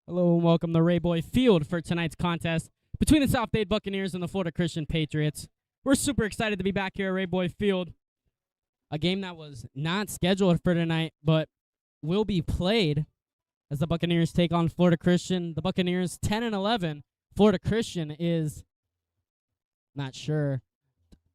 Hello and welcome to Rayboy Field for tonight's contest between the South Dade Buccaneers and the Florida Christian Patriots. We're super excited to be back here at Rayboy Field. A game that was not scheduled for tonight, but will be played as the Buccaneers take on Florida Christian. The Buccaneers 10-11. Florida Christian is not sure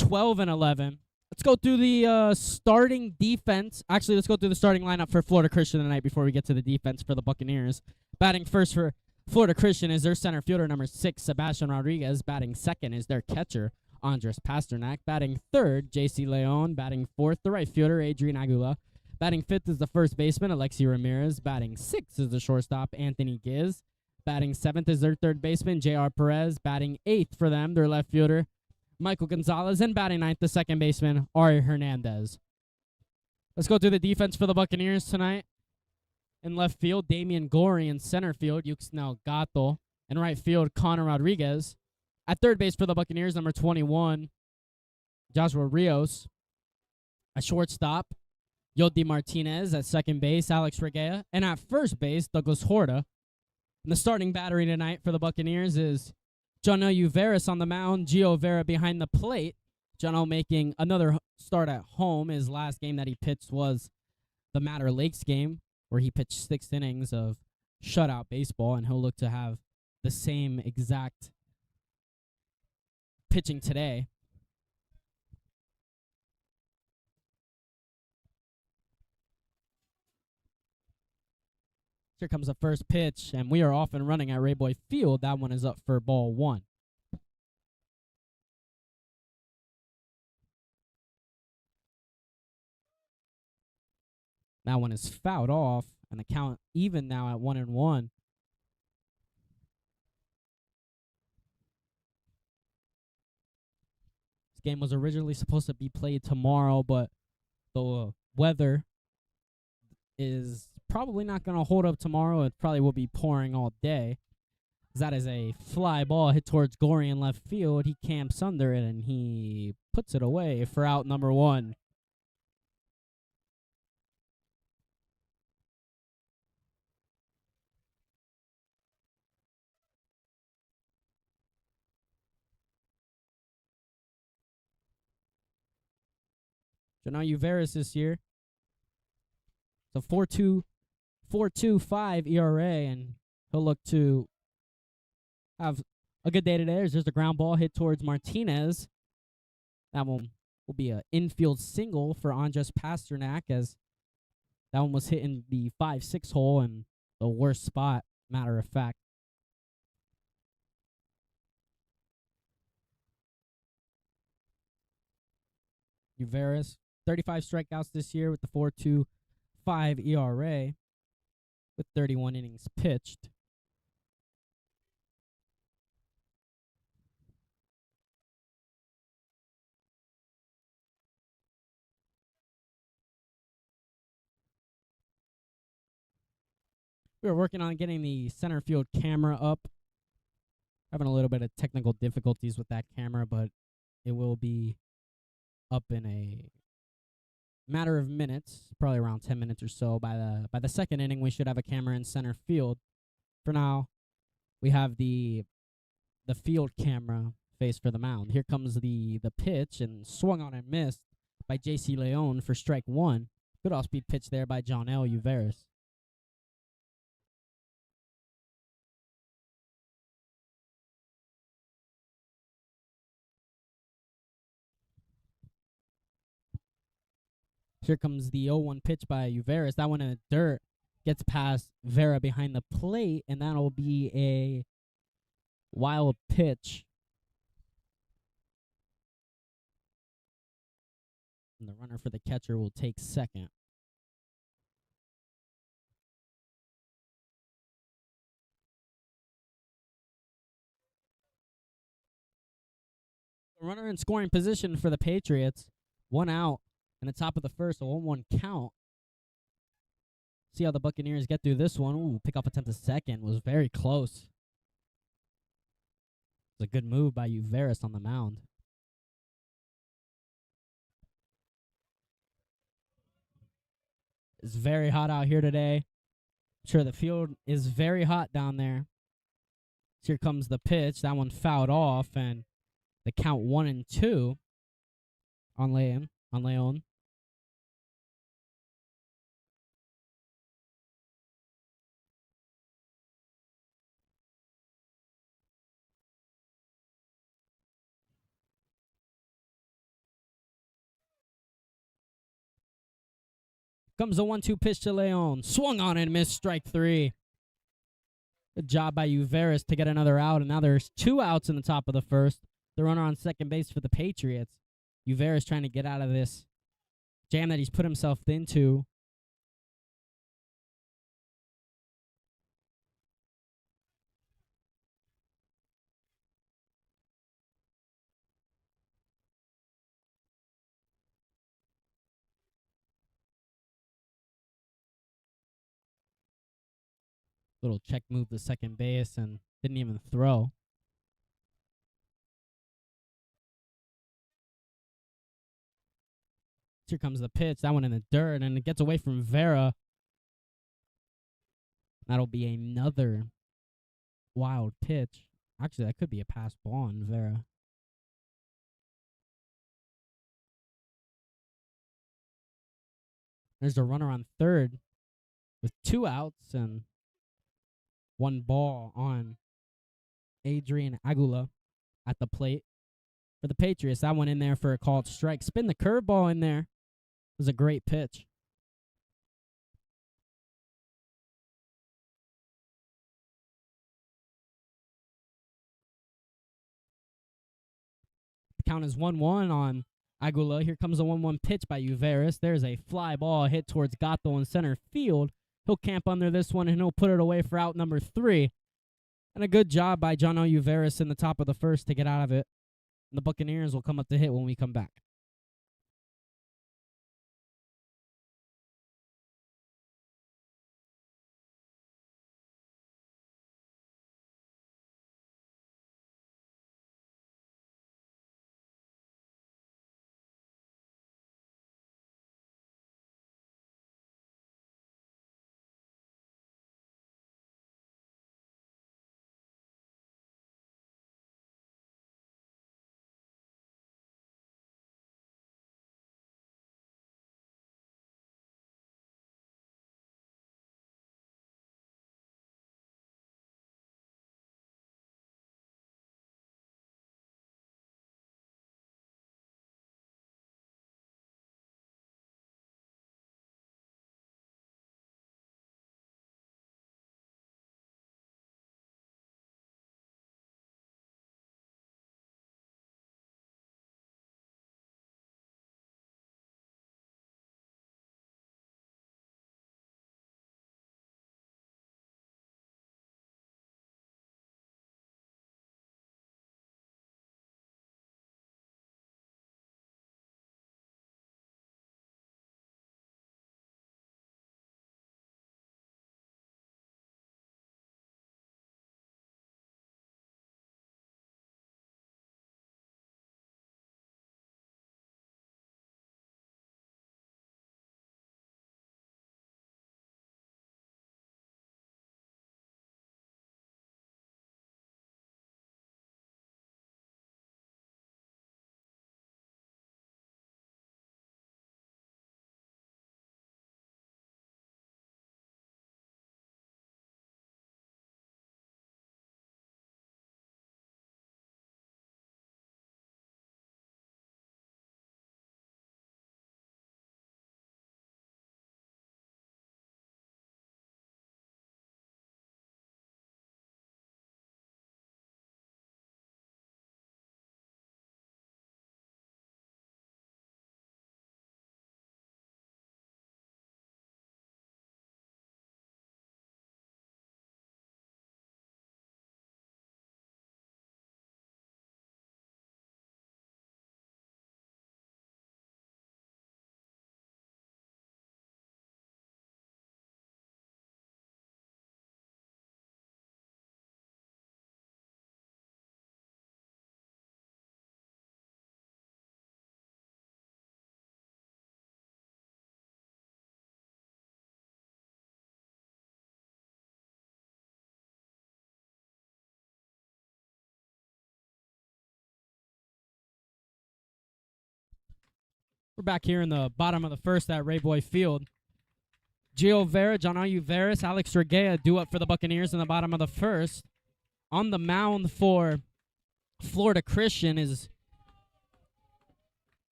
12-11. Let's go through the starting defense. Actually, let's go through the starting lineup for Florida Christian tonight before we get to the defense for the Buccaneers. Batting first for Florida Christian is their center fielder, number 6, Sebastian Rodriguez. Batting second is their catcher, Andres Pasternak. Batting third, J.C. Leon. Batting fourth, the right fielder, Adrian Aguila. Batting fifth is the first baseman, Alexi Ramirez. Batting sixth is the shortstop, Anthony Giz. Batting seventh is their third baseman, J.R. Perez. Batting eighth for them, their left fielder, Michael Gonzalez. And batting ninth, the second baseman, Ari Hernandez. Let's go through the defense for the Buccaneers tonight. In left field, Damian Gorey. In center field, Yuxnel Gato. In right field, Connor Rodriguez. At third base for the Buccaneers, number 21, Joshua Rios. At shortstop, Yodi Martinez. At second base, Alex Regea. And at first base, Douglas Horta. And the starting battery tonight for the Buccaneers is Jonel Uveris on the mound, Gio Vera behind the plate. Jonel making another start at home. His last game that he pitched was the Matter Lakes game, where he pitched 6 innings of shutout baseball, and he'll look to have the same exact pitching today. Here comes the first pitch, and we are off and running at Rayboy Field. That one is up for ball 1. That one is fouled off, and the count even now at 1-1. This game was originally supposed to be played tomorrow, but the weather is probably not going to hold up tomorrow. It probably will be pouring all day. That is a fly ball hit towards Gorey in left field. He camps under it, and he puts it away for out number 1. Jonel Uveris this year. It's a 4.25 ERA, and he'll look to have a good day today. There's just a ground ball hit towards Martinez. That one will be an infield single for Andres Pasternak, as that one was hit in the 5-6 hole in the worst spot, matter of fact. Uveris, 35 strikeouts this year with the 4.25 ERA with 31 innings pitched. We were working on getting the center field camera up. Having a little bit of technical difficulties with that camera, but it will be up in a matter of minutes, probably around 10 minutes or so. By the second inning, we should have a camera in center field. For now, we have the field camera face for the mound. Here comes the pitch, and swung on and missed by J.C. Leon for strike 1. Good off-speed pitch there by Jonel Uveris. Here comes the 0-1 pitch by Uveris. That one in the dirt gets past Vera behind the plate, and that'll be a wild pitch. And the runner for the catcher will take second. The runner in scoring position for the Patriots. 1 out in the top of the first, a 1-1 count. See how the Buccaneers get through this one. Ooh, pick off attempt to second was very close. It's a good move by Uveris on the mound. It's very hot out here today. Sure, the field is very hot down there. Here comes the pitch. That one fouled off, and the count 1-2 on Leon. Comes the 1-2 pitch to Leon. Swung on and missed, strike 3. Good job by Uveris to get another out, and now there's 2 outs in the top of the first. The runner on second base for the Patriots. Uveris trying to get out of this jam that he's put himself into. Little check move to second base and didn't even throw. Here comes the pitch. That one in the dirt, and it gets away from Vera. That'll be another wild pitch. Actually, that could be a pass ball on Vera. There's a runner on third with 2 outs and 1 ball on Adrian Aguila at the plate for the Patriots. That one in there for a called strike. Spin the curveball in there. It was a great pitch. The count is 1-1 on Aguila. Here comes a 1-1 pitch by Uveris. There's a fly ball hit towards Gato in center field. He'll camp under this one, and he'll put it away for out number 3. And a good job by Jono Uveris in the top of the first to get out of it. And the Buccaneers will come up to hit when we come back. We're back here in the bottom of the first at Rayboy Field. Gio Vera, John Veras, Alex Regea due up for the Buccaneers in the bottom of the first. On the mound for Florida Christian is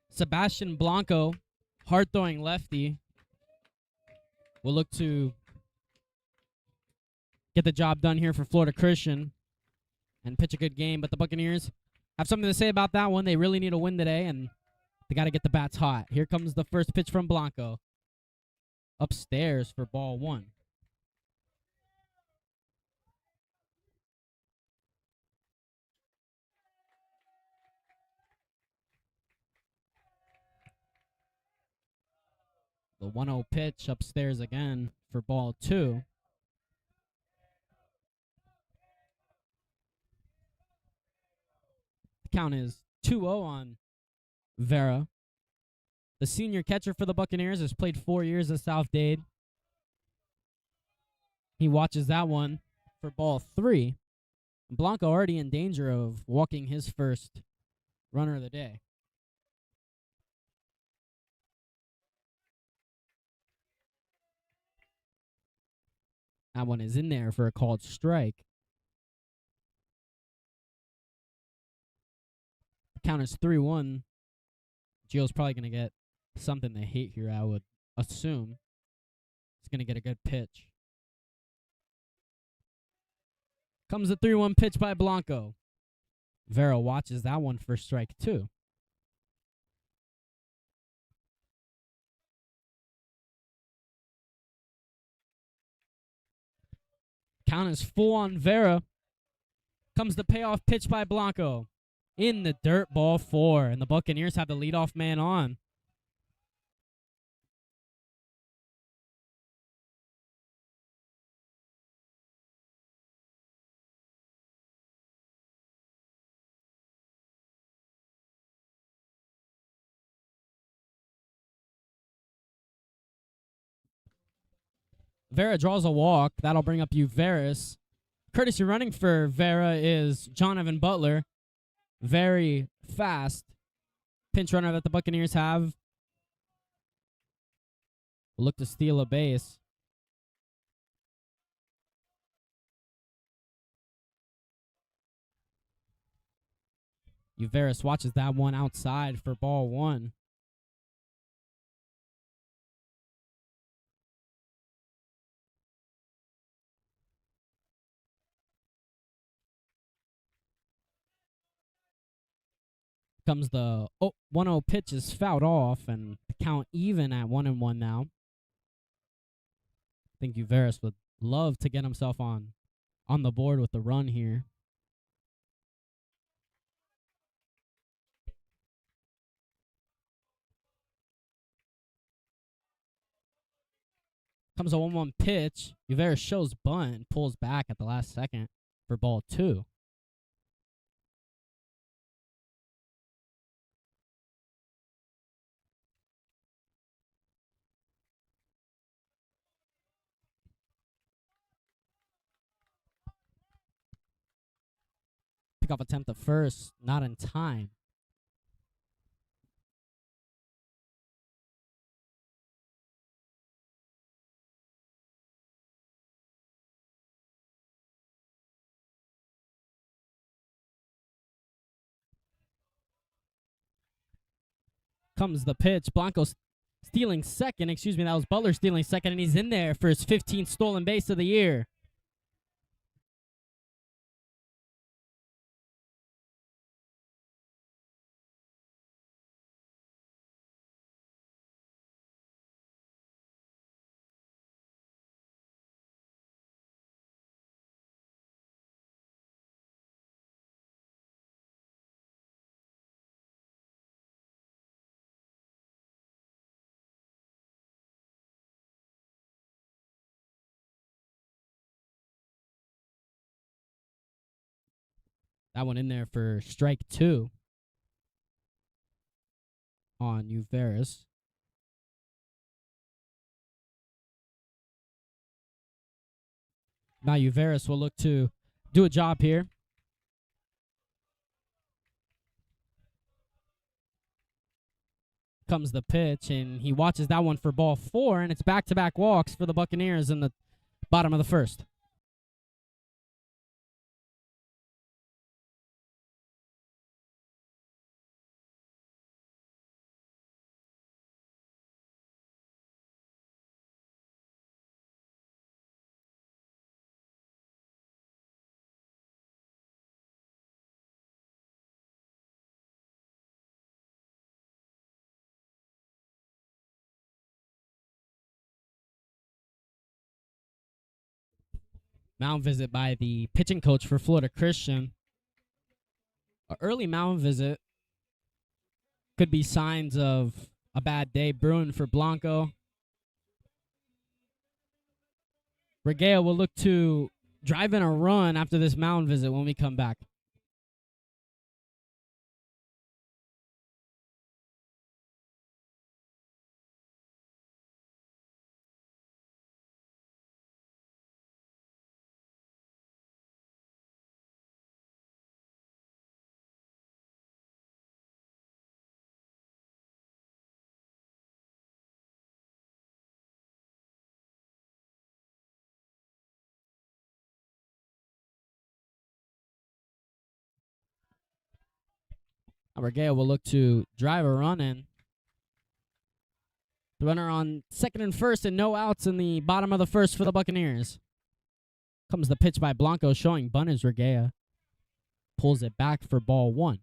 Sebastian Blanco, hard-throwing lefty. We'll look to get the job done here for Florida Christian and pitch a good game. But the Buccaneers have something to say about that one. They really need a win today, and they got to get the bats hot. Here comes the first pitch from Blanco. Upstairs for ball one. The 1-0 pitch upstairs again for ball two. The count is 2-0 on Vera. The senior catcher for the Buccaneers has played 4 years at South Dade. He watches that one for ball three. Blanco already in danger of walking his first runner of the day. That one is in there for a called strike. The count is 3-1. Gio's probably going to get something to hate here, I would assume. He's going to get a good pitch. Comes the 3-1 pitch by Blanco. Vera watches that one for strike two. Count is full on Vera. Comes the payoff pitch by Blanco. In the dirt, ball four. And the Buccaneers have the leadoff man on. Vera draws a walk. That'll bring up Veras. Courtesy running for Vera is John Evan Butler. Very fast pinch runner that the Buccaneers have. Will look to steal a base. Veras watches that one outside for ball one. Comes the 1-0 pitch is fouled off, and the count even at 1-1 now. I think Veras would love to get himself on the board with the run here. Comes a 1-1 pitch. Veras shows bunt and pulls back at the last second for ball two. Pickoff attempt at first, not in time. Comes the pitch. Blanco stealing second. Excuse me, that was Butler stealing second, and he's in there for his 15th stolen base of the year. That one in there for strike two on Veras. Now Veras will look to do a job here. Comes the pitch, and he watches that one for ball 4, and it's back-to-back walks for the Buccaneers in the bottom of the first. Mound visit by the pitching coach for Florida Christian. An early mound visit could be signs of a bad day brewing for Blanco. Regea will look to drive in a run after this mound visit when we come back. Regea will look to drive a run in. The runner on second and first and no outs in the bottom of the first for the Buccaneers. Comes the pitch by Blanco showing bunt is Regea. Pulls it back for ball 1.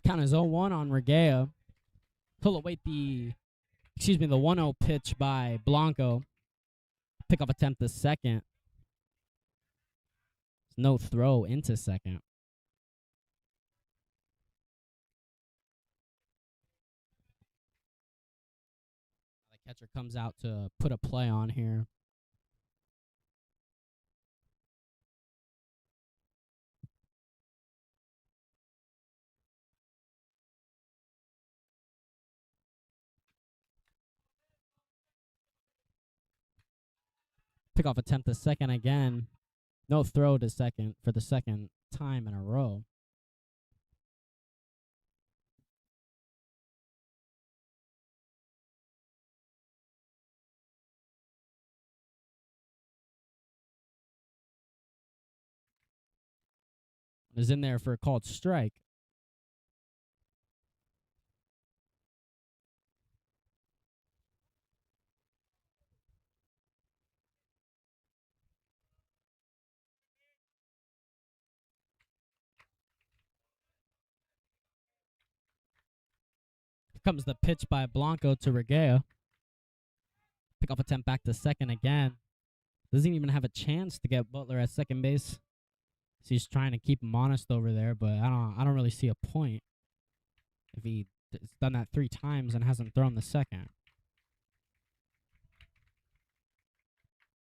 Count is 0-1 on Regea. He'll await the 1-0 pitch by Blanco. Pickoff attempt to second. No throw into second. The catcher comes out to put a play on here. Pickoff attempt to second again. No throw to second for the second time in a row. Is in there for a called strike. Here comes the pitch by Blanco to Regea. Pickoff attempt back to second again. Doesn't even have a chance to get Butler at second base. So he's trying to keep him honest over there, but I don't really see a point if he's done that 3 times and hasn't thrown the second.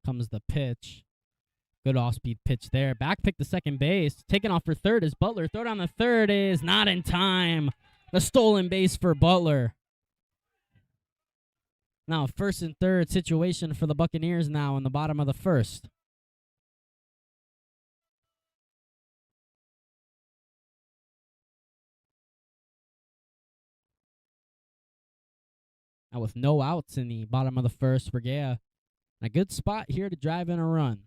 Comes the pitch. Good off-speed pitch there. Back pick to second base. Taken off for third is Butler. Throw down the third is not in time. The stolen base for Butler. Now, first and third situation for the Buccaneers now in the bottom of the first. Now with no outs in the bottom of the first, Regea in a good spot here to drive in a run.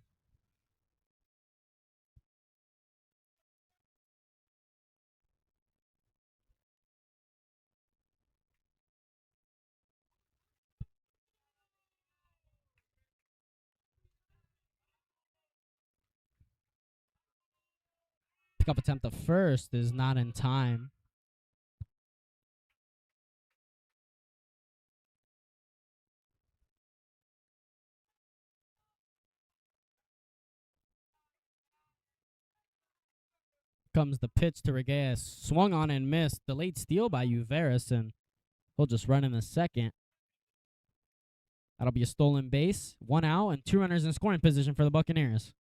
Pickup attempt to first is not in time. Comes the pitch to Regea. Swung on and missed. Delayed steal by Uveris, and he'll just run in the second. That'll be a stolen base. 1 out and 2 runners in scoring position for the Buccaneers.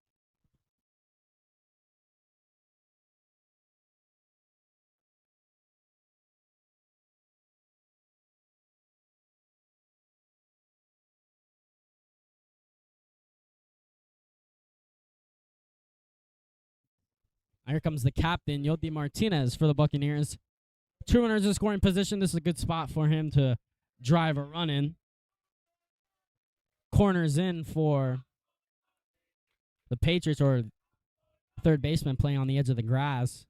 Here comes the captain, Yodi Martinez, for the Buccaneers. 2 runners in scoring position. This is a good spot for him to drive a run in. Corners in for the Patriots, or third baseman playing on the edge of the grass.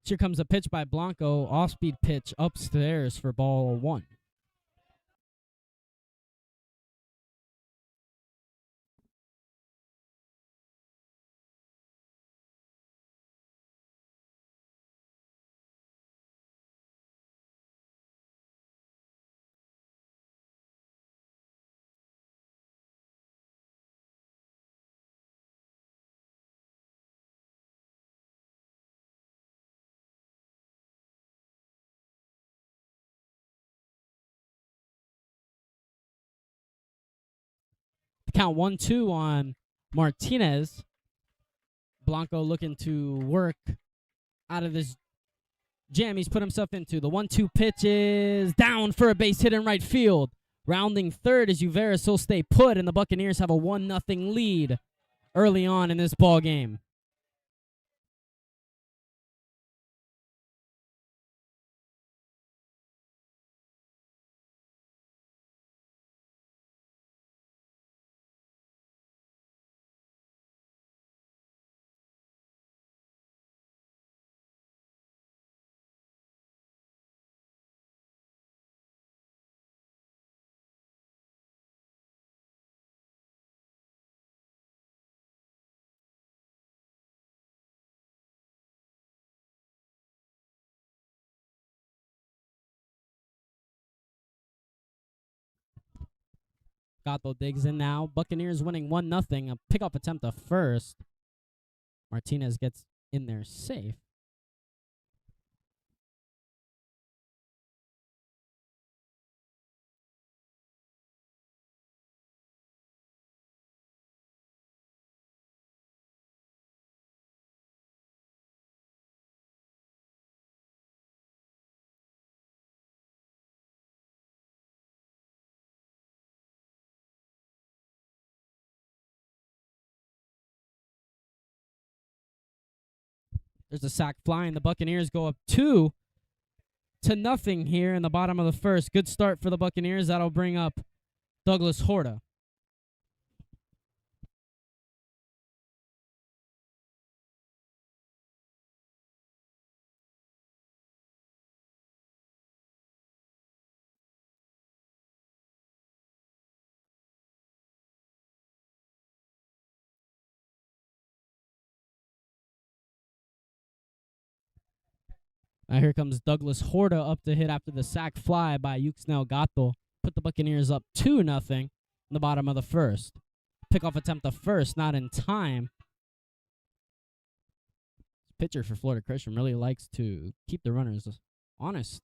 Here comes a pitch by Blanco. Off-speed pitch upstairs for ball 1. Count 1-2 on Martinez. Blanco looking to work out of this jam he's put himself into. The 1-2 pitch is down for a base hit in right field. Rounding third is Uveras. He'll stay put, and the Buccaneers have a 1-0 lead early on in this ball game. Gatto digs in now. Buccaneers winning 1-0. A pickoff attempt to first. Martinez gets in there safe. There's a sack fly, and the Buccaneers go up 2-0 here in the bottom of the first. Good start for the Buccaneers. That'll bring up Douglas Horta. Now here comes Douglas Horta up to hit after the sack fly by Yuxnel Gatto. Put the Buccaneers up 2-0 in the bottom of the first. Pickoff attempt to first, not in time. Pitcher for Florida Christian really likes to keep the runners honest.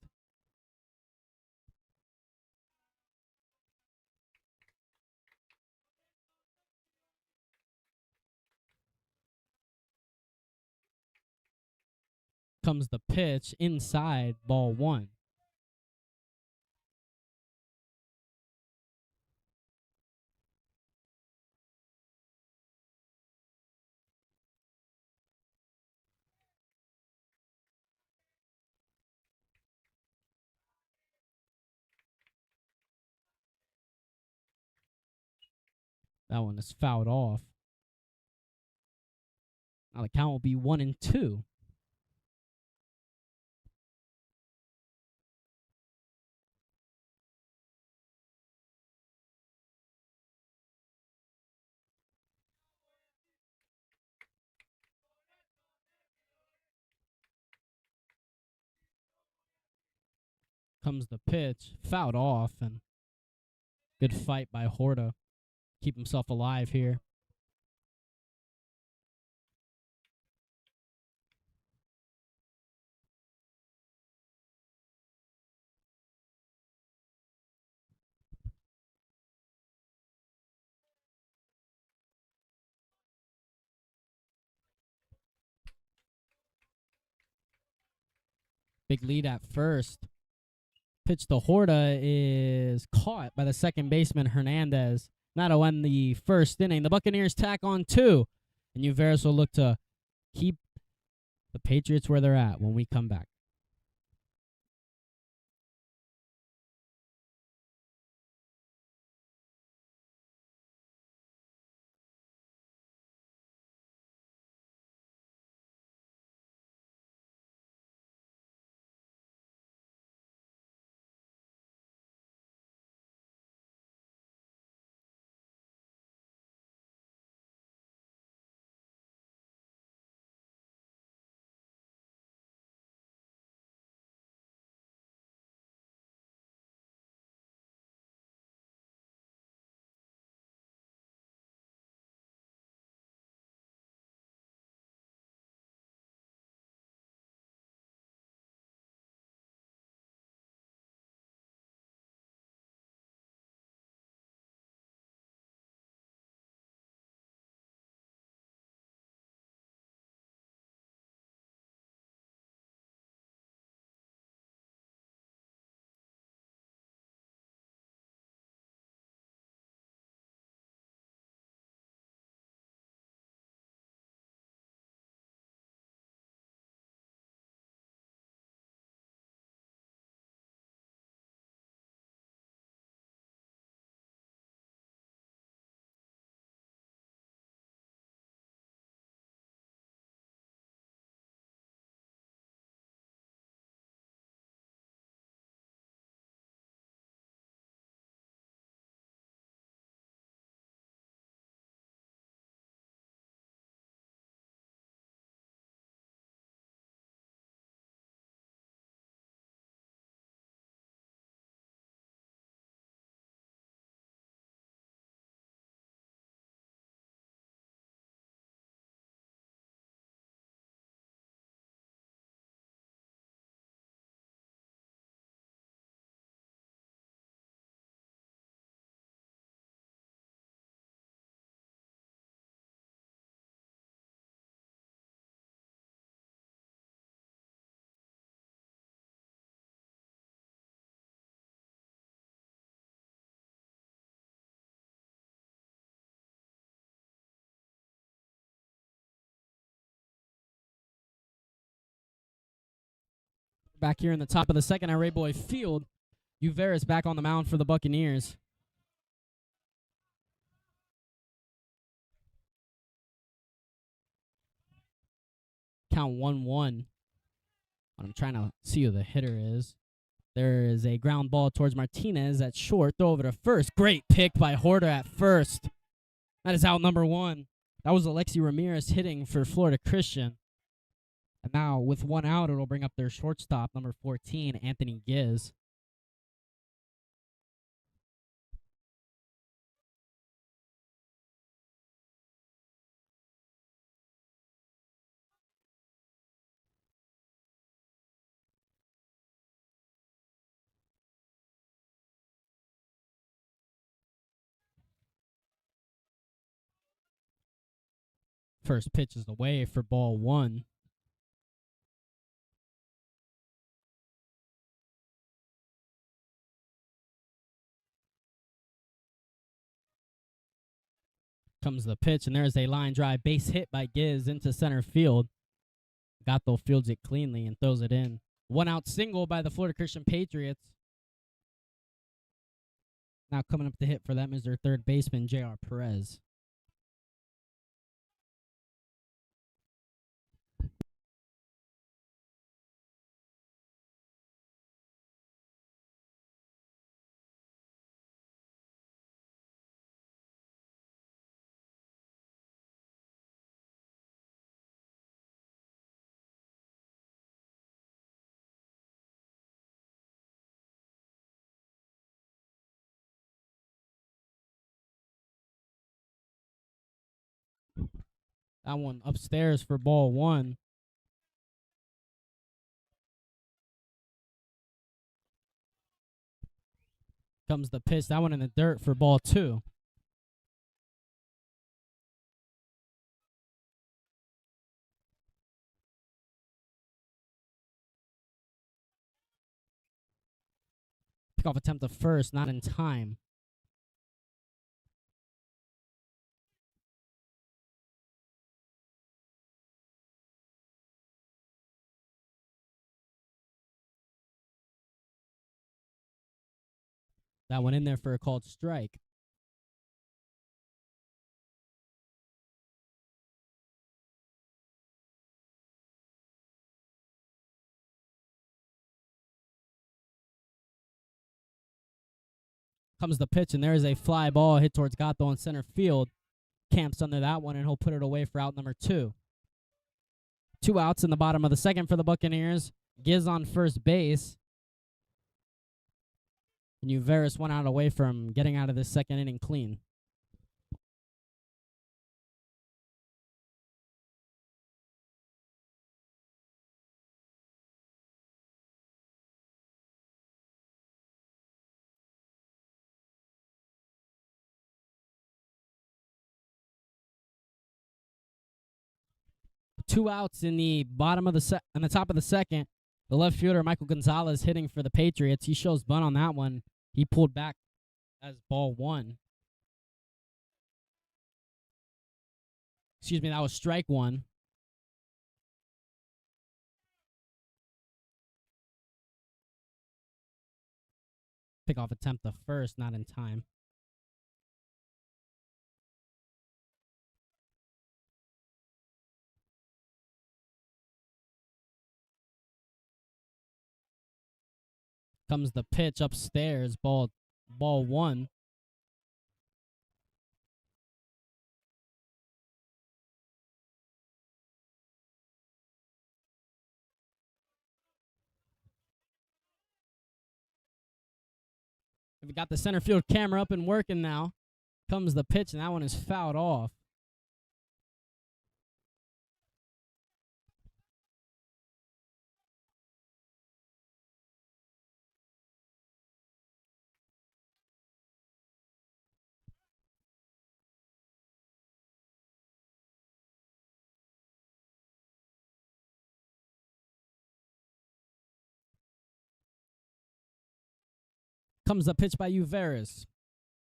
Comes the pitch inside, ball 1. That one is fouled off. Now the count will be 1-2. Comes the pitch, fouled off, and good fight by Horta. Keep himself alive here. Big lead at first. Pitch to Horta is caught by the second baseman Hernandez. That'll end the first inning. The Buccaneers tack on 2, and Uveris will look to keep the Patriots where they're at when we come back. Back here in the top of the second at Rayboy Field, Uveris back on the mound for the Buccaneers. Count 1-1. I'm trying to see who the hitter is. There is a ground ball towards Martinez at short. Throw over to first. Great pick by Horta at first. That is out number 1. That was Alexi Ramirez hitting for Florida Christian. And now with 1 out, it'll bring up their shortstop, number 14, Anthony Giz. First pitch is away for ball 1. Comes the pitch, and there's a line drive base hit by Giz into center field. Gatto fields it cleanly and throws it in. 1 out single by the Florida Christian Patriots. Now coming up to hit for them is their third baseman, J.R. Perez. That one upstairs for ball 1. Comes the pitch. That one in the dirt for ball 2. Pickoff attempt to first, not in time. That went in there for a called strike. Comes the pitch, and there is a fly ball hit towards Gato in center field. Camps under that one, and he'll put it away for out number 2. 2 outs in the bottom of the second for the Buccaneers. Giz on first base. And Uveris 1 out away from getting out of this second inning clean. Two outs in the bottom of the on the top of the second. The left fielder Michael Gonzalez hitting for the Patriots. He shows bunt on that one. He pulled back as ball 1. Excuse me, that was strike 1. Pickoff attempt to first, not in time. Comes the pitch upstairs, ball 1. We've got the center field camera up and working now. Comes the pitch, and that one is fouled off. Comes the pitch by Uveris.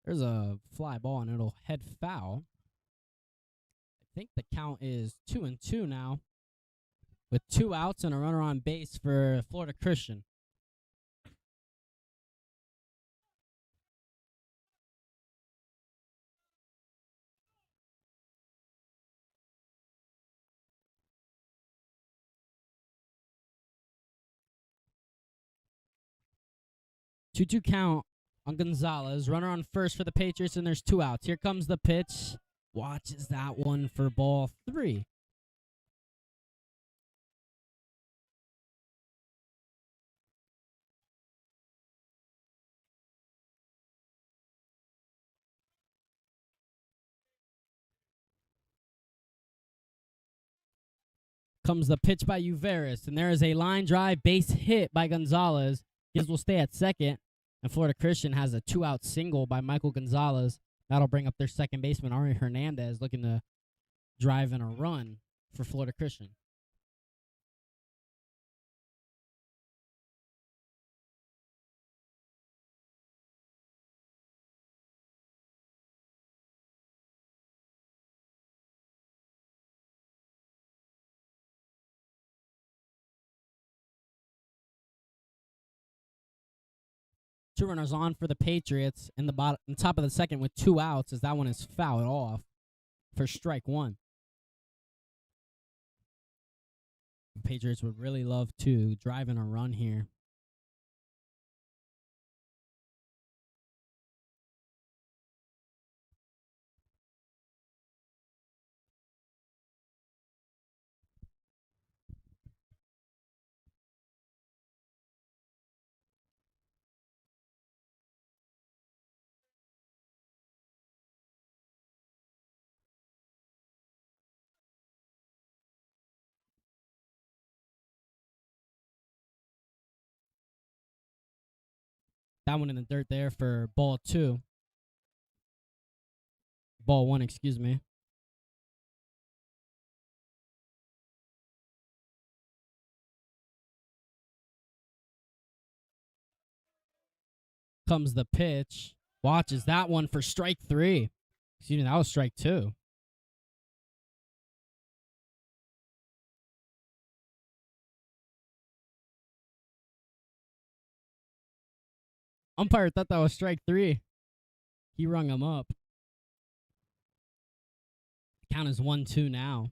There's a fly ball, and it'll head foul. I think the count is 2-2 now, with 2 outs and a runner on base for Florida Christian. Two count on Gonzalez. Runner on first for the Patriots, and there's 2 outs. Here comes the pitch. Watches that one for ball 3. Comes the pitch by Uveris, and there is a line drive base hit by Gonzalez. Giz will stay at second, and Florida Christian has a 2-out single by Michael Gonzalez. That'll bring up their second baseman, Ari Hernandez, looking to drive in a run for Florida Christian. Two runners on for the Patriots in the bottom, on top of the second with 2 outs, as that one is fouled off for strike 1. The Patriots would really love to drive in a run here. That one in the dirt there for ball 2. Ball 1, excuse me. Comes the pitch. Watches that one for strike 3. Excuse me, that was strike 2. Umpire thought that was strike 3. He rung him up. Count is 1-2 now.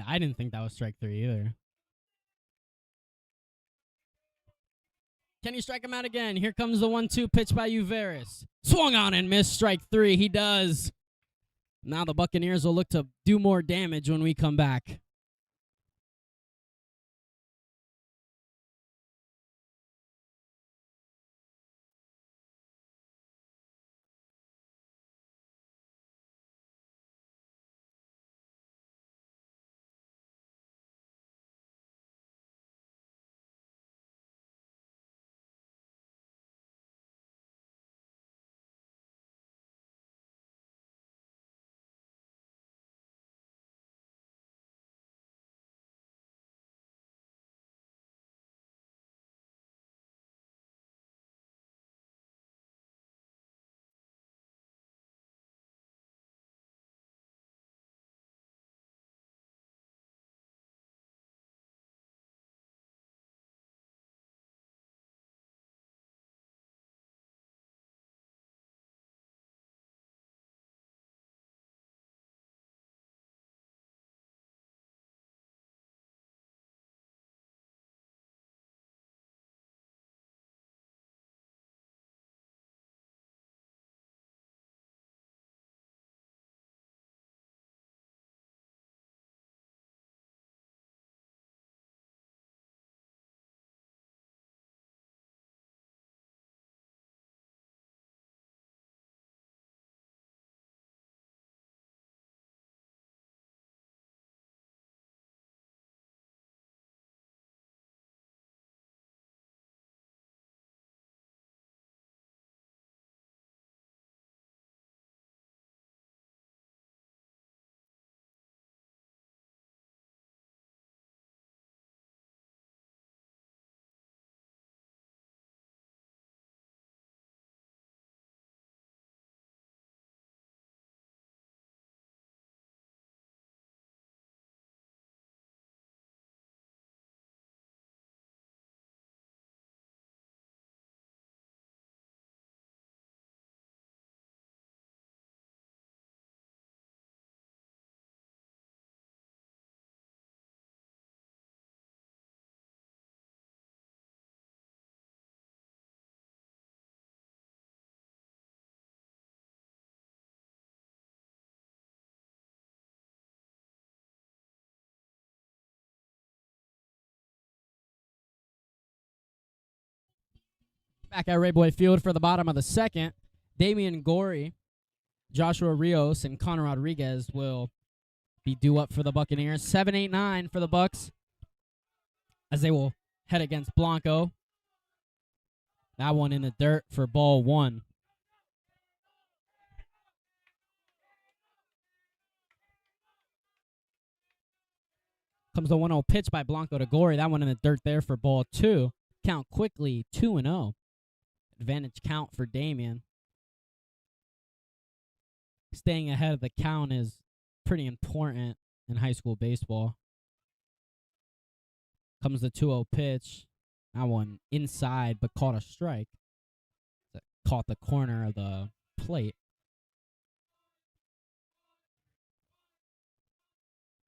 I didn't think that was strike 3 either. Can he strike him out again? Here comes the 1-2 pitch by Uveris. Swung on and missed strike 3. He does. Now the Buccaneers will look to do more damage when we come back. Back at Rayboy Field for the bottom of the second, Damian Gorey, Joshua Rios, and Connor Rodriguez will be due up for the Buccaneers. 7-8-9 for the Bucks as they will head against Blanco. That one in the dirt for ball 1. Comes the 1-0 pitch by Blanco to Gorey. That one in the dirt there for ball 2. Count quickly 2-0. Advantage count for Damian. Staying ahead of the count is pretty important in high school baseball. Comes the 2-0 pitch. That one inside, but caught a strike. Caught the corner of the plate.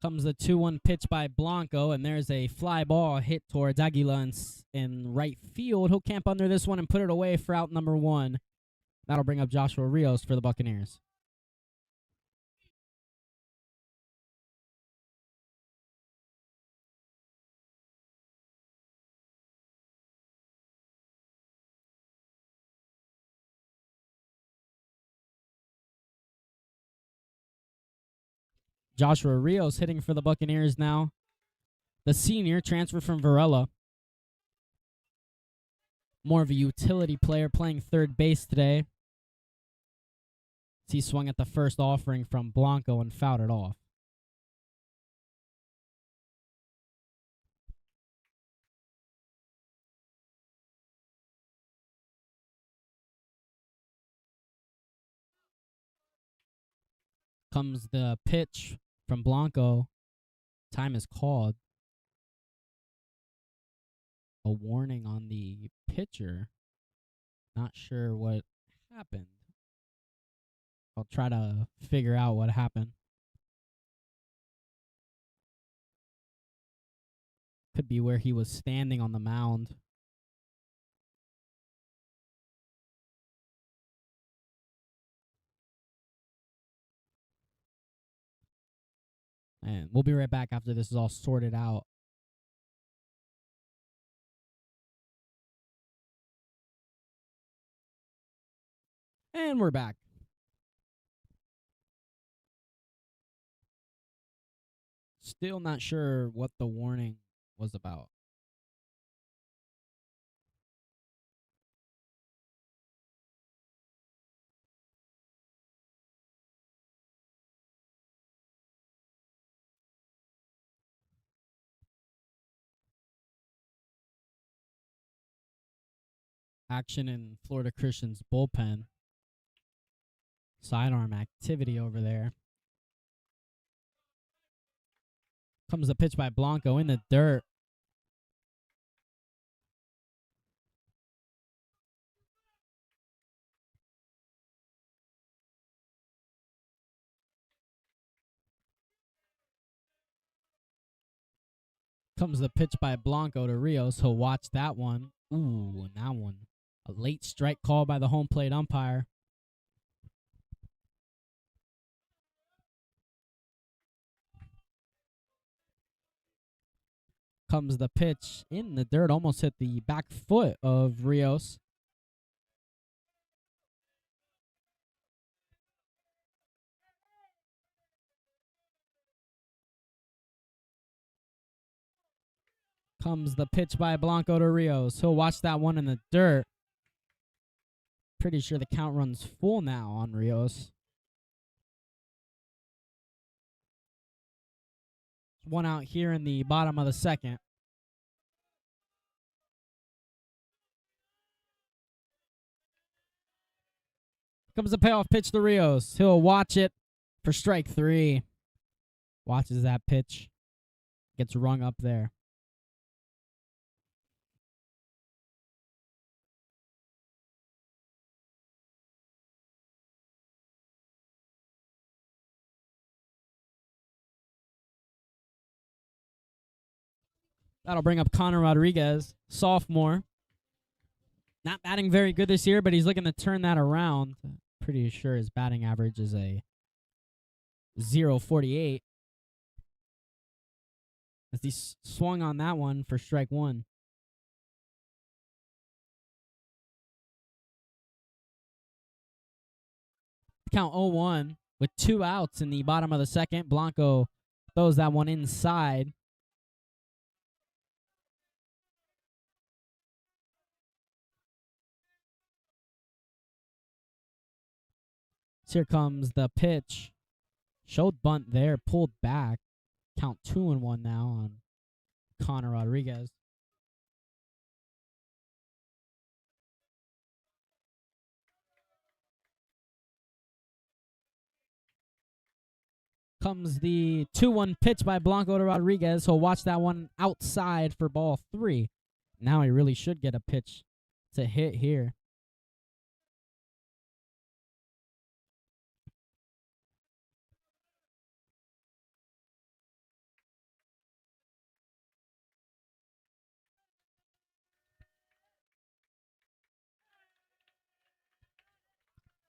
Comes the 2-1 pitch by Blanco, and there's a fly ball hit towards Aguila in right field. He'll camp under this one and put it away for out number 1. That'll bring up Joshua Rios for the Buccaneers. Joshua Rios hitting for the Buccaneers now. The senior transferred from Varela. More of a utility player playing third base today. He swung at the first offering from Blanco and fouled it off. Comes the pitch from Blanco. Time is called. A warning on the pitcher. Not sure what happened. I'll try to figure out what happened. Could be where he was standing on the mound. And we'll be right back after this is all sorted out. And we're back. Still not sure what the warning was about. Action in Florida Christian's bullpen. Sidearm activity over there. Comes the pitch by Blanco in the dirt. Comes the pitch by Blanco to Rios. He'll watch that one. Ooh, and that one. A late strike call by the home plate umpire. Comes the pitch in the dirt. Almost hit the back foot of Rios. Comes the pitch by Blanco to Rios. He'll watch that one in the dirt. Pretty sure the count runs full now on Rios. One out here in the bottom of the second. Comes the payoff pitch to Rios. He'll watch it for strike 3. Watches that pitch. Gets rung up there. That'll bring up Connor Rodriguez, sophomore. Not batting very good this year, but he's looking to turn that around. Pretty sure his batting average is a .048. As he swung on that one for strike 1. Count 0-1 with 2 outs in the bottom of the second. Blanco throws that one inside. So here comes the pitch. Showed bunt there, pulled back. Count 2-1 now on Connor Rodriguez. Comes the 2-1 pitch by Blanco to Rodriguez. He'll watch that one outside for ball 3. Now he really should get a pitch to hit here.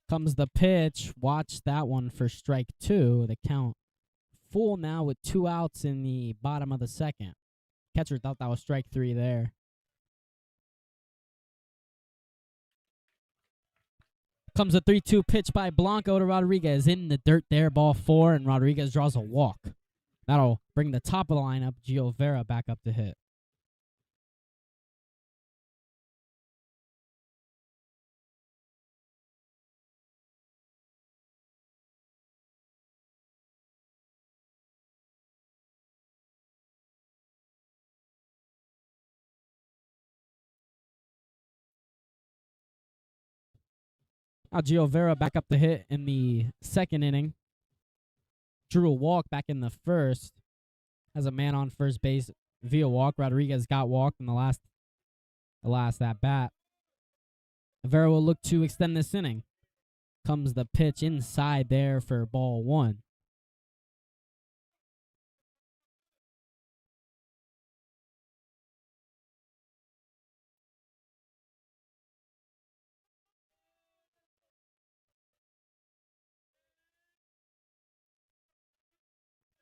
Comes the pitch. Watch that one for strike 2. The count full now with 2 outs in the bottom of the second. Catcher thought that was strike 3 there. Comes a 3-2 pitch by Blanco to Rodriguez. In the dirt there, ball 4, and Rodriguez draws a walk. That'll bring the top of the lineup, Gio Vera, back up to hit. Now Gio Vera back up to hit in the second inning. drew a walk back in the first as a man on first base via walk. Rodriguez got walked in the last at bat. Vera will look to extend this inning. Comes the pitch inside there for ball one.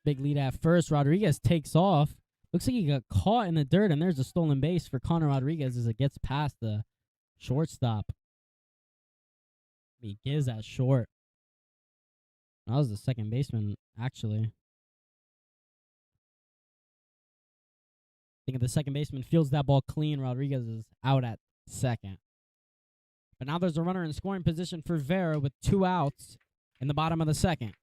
Big lead at first. Rodriguez takes off. Looks like he got caught in the dirt, and there's a stolen base for Connor Rodriguez as it gets past the shortstop. He gives that short. That was the second baseman, actually. I think if the second baseman fields that ball clean, Rodriguez is out at second. But now there's a runner in scoring position for Vera with 2 outs in the bottom of the second.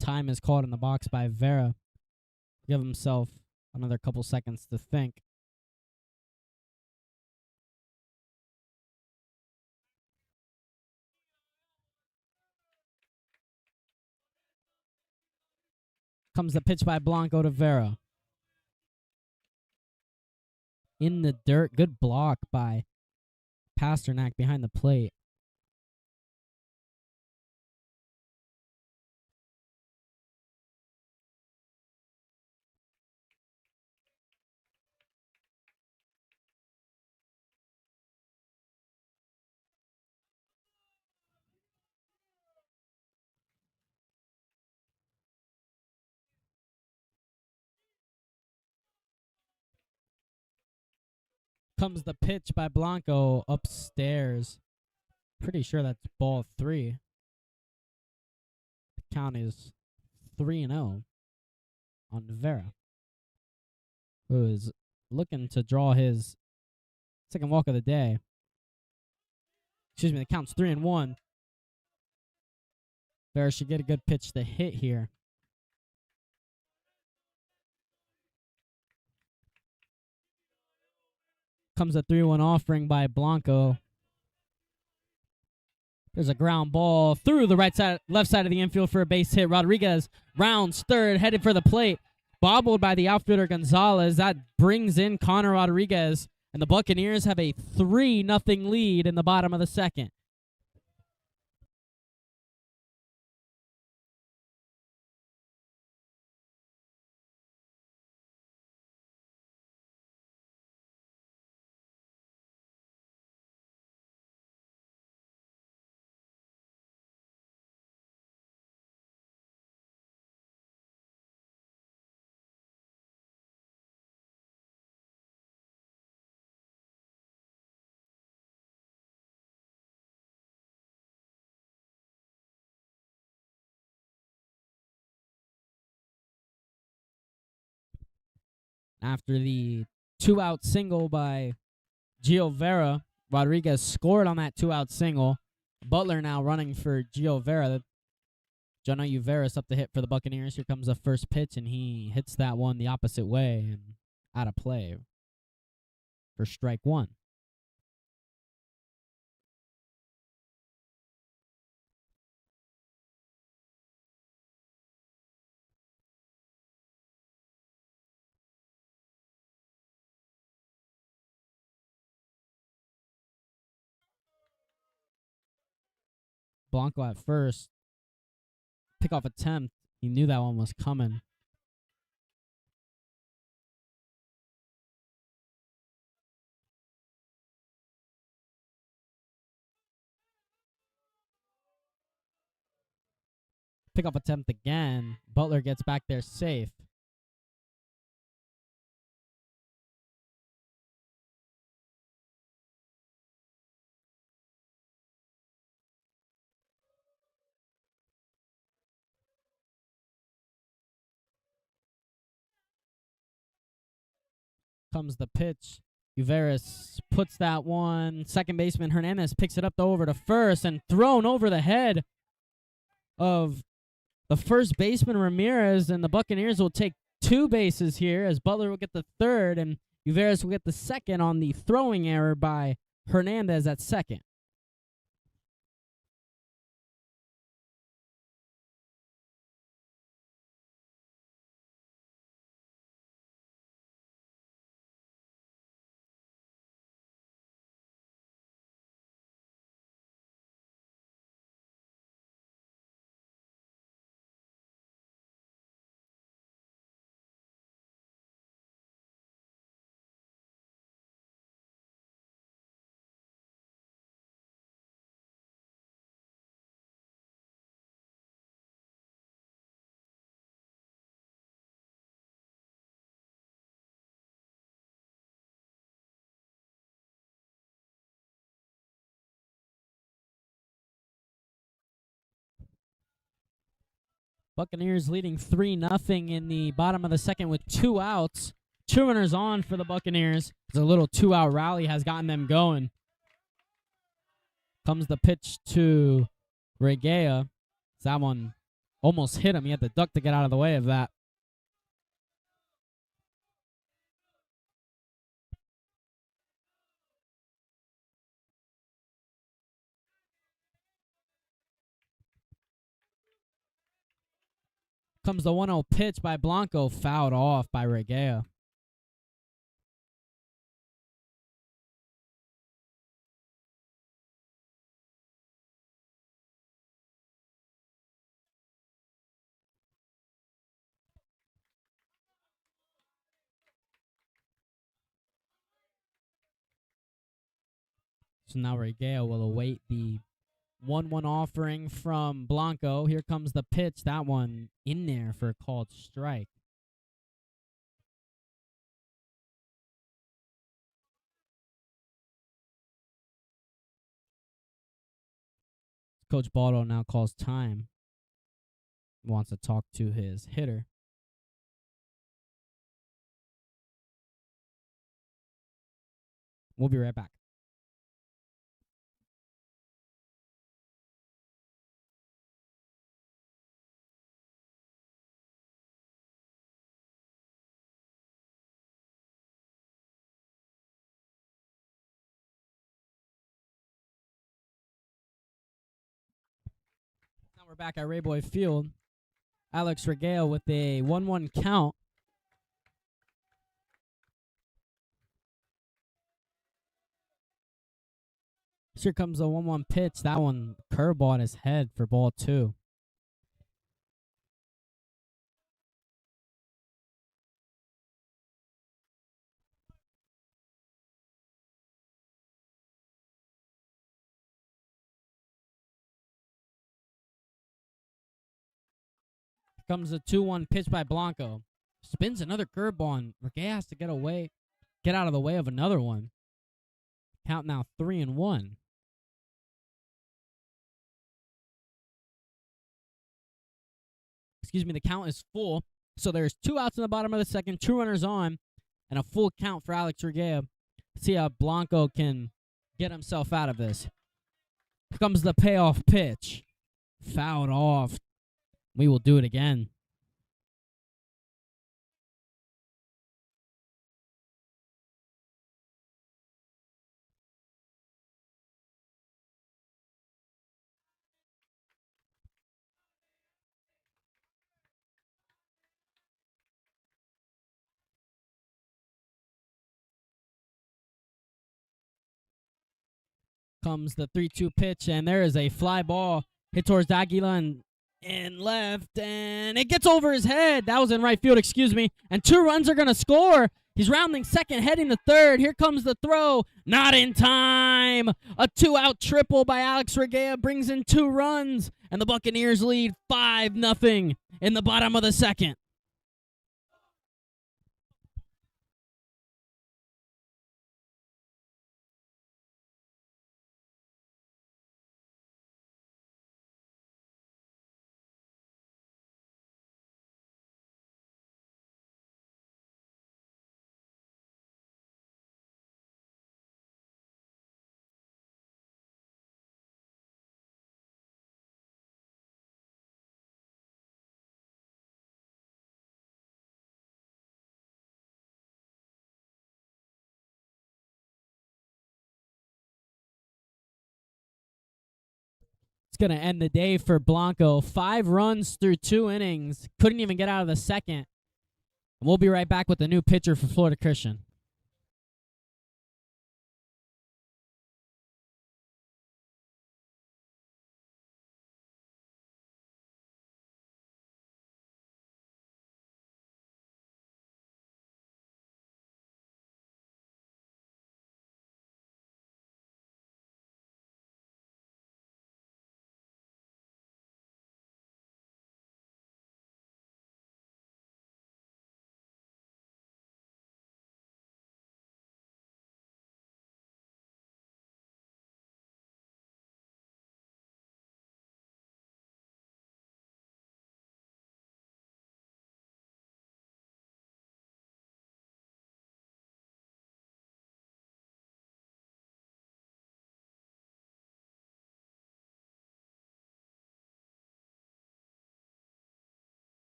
Time is called in the box by Vera. Give himself another couple seconds to think. Comes the pitch by Blanco to Vera. In the dirt. Good block by Pasternak behind the plate. Comes the pitch by Blanco upstairs. Pretty sure that's ball 3. The count is 3-0 on Vera, who is looking to draw his second walk of the day. Excuse me, the count's 3-1. Vera should get a good pitch to hit here. Comes a 3-1 offering by Blanco. There's a ground ball through the left side of the infield for a base hit. Rodriguez rounds third, headed for the plate. Bobbled by the outfielder Gonzalez. That brings in Connor Rodriguez, and the Buccaneers have a 3-0 lead in the bottom of the second. After the 2-out single by Gio Vera, Rodriguez scored on that 2-out single. Butler now running for Gio Vera. Jonah Uveris up to hit for the Buccaneers. Here comes the first pitch, and he hits that one the opposite way and out of play for strike 1. Blanco at first. Pickoff attempt. He knew that one was coming. Pickoff attempt again. Butler gets back there safe. Comes the pitch. Uveris puts that one. Second baseman Hernandez picks it up over to first and thrown over the head of the first baseman Ramirez, and the Buccaneers will take 2 bases here as Butler will get the third, and Uveras will get the second on the throwing error by Hernandez at second. Buccaneers leading 3-0 in the bottom of the second with 2 outs. 2 runners on for the Buccaneers. The little 2-out rally has gotten them going. Comes the pitch to Regea. That one almost hit him. He had to duck to get out of the way of that. Comes the 1-0 pitch by Blanco, fouled off by Regea. So now Regea will await the 1-1 offering from Blanco. Here comes the pitch. That one in there for a called strike. Coach Baldo now calls time. Wants to talk to his hitter. We'll be right back. Now we're back at Rayboy Field. Alex Regea with a 1-1 count. Here comes the 1-1 pitch. That one curveball on his head for ball 2. Here comes the 2-1 pitch by Blanco. Spins another curveball, and Regea has to get out of the way of another one. Count now 3-1. Excuse me, the count is full. So there's 2 outs in the bottom of the second, 2 runners on, and a full count for Alex Regea. See how Blanco can get himself out of this. Here comes the payoff pitch. Fouled off. We will do it again. Comes the 3-2 pitch, and there is a fly ball hit towards Aguila and left, and it gets over his head. That was in right field, excuse me. And 2 runs are going to score. He's rounding second, heading to third. Here comes the throw. Not in time. A 2-out triple by Alex Regea brings in 2 runs, and the Buccaneers lead 5-0 in the bottom of the second. going to end the day for Blanco. 5 runs through 2 innings. Couldn't even get out of the second. We'll be right back with a new pitcher for Florida Christian.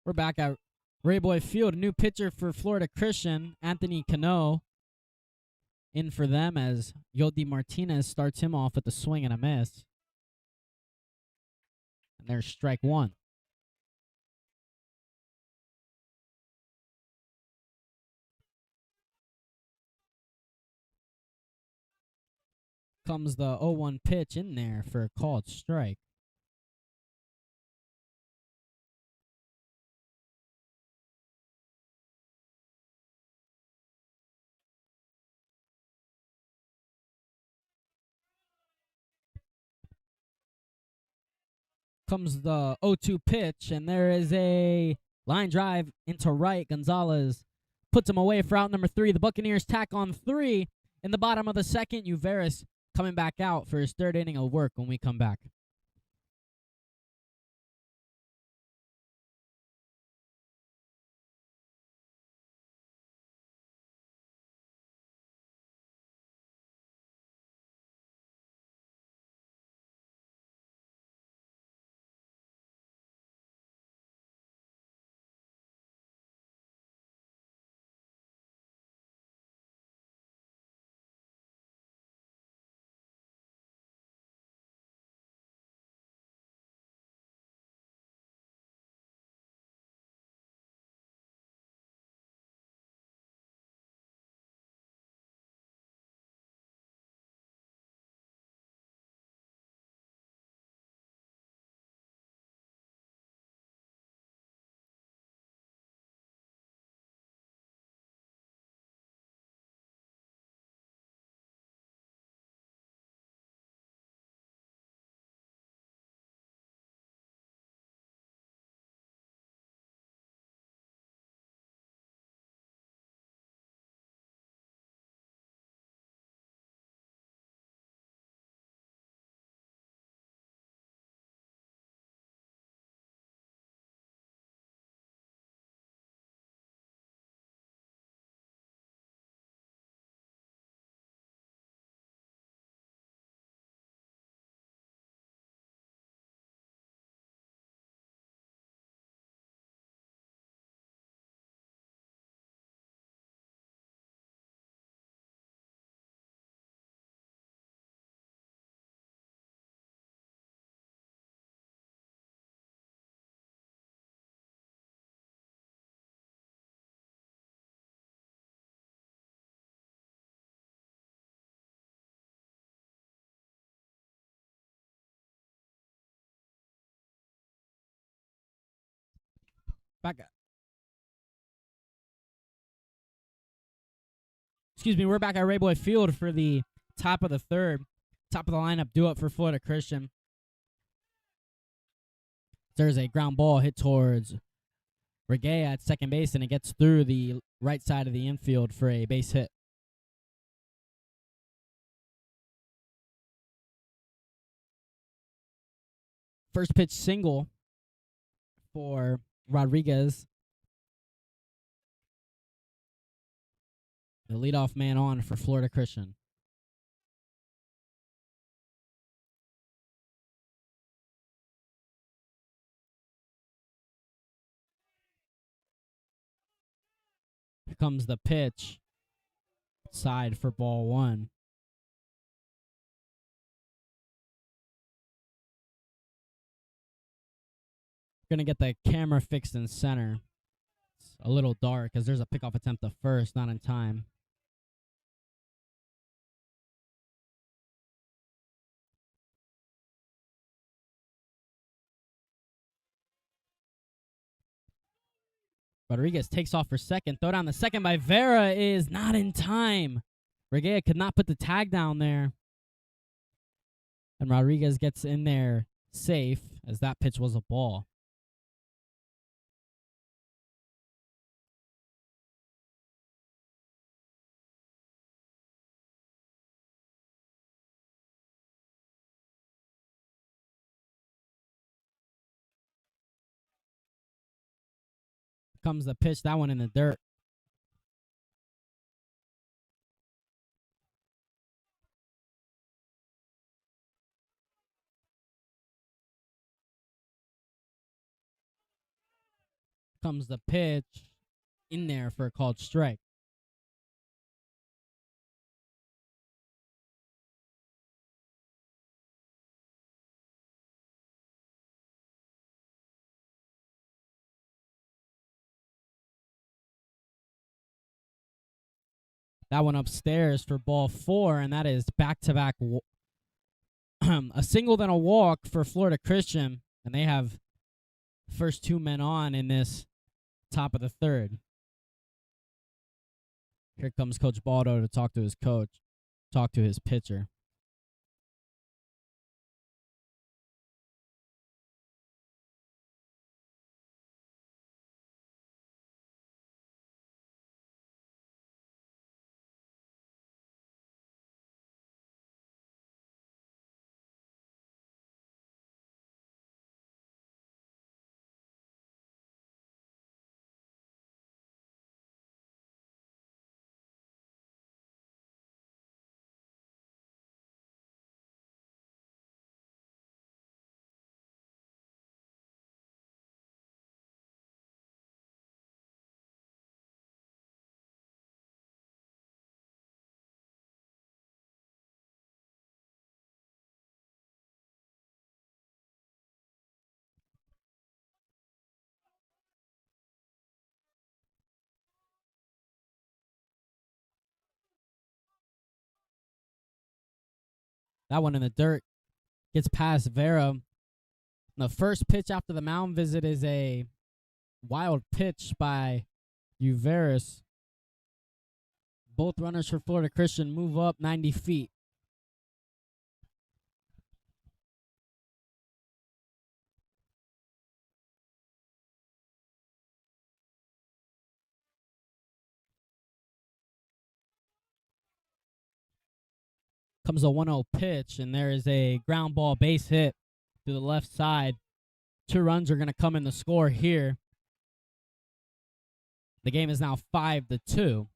We're back at Rayboy Field. A new pitcher for Florida Christian, Anthony Cano, in for them as Yodi Martinez starts him off with a swing and a miss. And there's strike 1. Comes the 0-1 pitch in there for a called strike. Comes the 0-2 pitch, and there is a line drive into right. Gonzalez puts him away for out number 3. The Buccaneers tack on 3 in the bottom of the second. Uveris coming back out for his 3rd inning of work when we come back. Back. Excuse me. We're back at Rayboy Field for the top of the third. Top of the lineup do up for Florida Christian. There's a ground ball hit towards Regea at second base, and it gets through the right side of the infield for a base hit. First pitch single for Rodriguez. The leadoff man on for Florida Christian. Here comes the pitch. Side for ball one. Going to get the camera fixed in center. It's a little dark as there's a pickoff attempt to first, not in time. Rodriguez takes off for second. Throw down the second by Vera is not in time. Regea could not put the tag down there. And Rodriguez gets in there safe as that pitch was a ball. Comes the pitch, that one in the dirt. Comes the pitch in there for a called strike. That one upstairs for ball four, and that is back-to-back a single then a walk for Florida Christian, and they have first two men on in this top of the third. Here comes Coach Baldo to talk to his coach, talk to his pitcher. That one in the dirt gets past Vera. The first pitch after the mound visit is a wild pitch by Uveris. Both runners for Florida Christian move up 90 feet. Comes a 1-0 pitch, and there is a ground ball base hit to the left side. 2 runs are going to come in the score here. The game is now 5-2.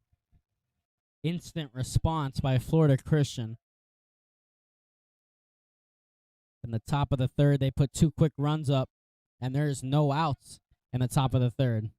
Instant response by Florida Christian. In the top of the third, they put 2 quick runs up, and there's no outs in the top of the third.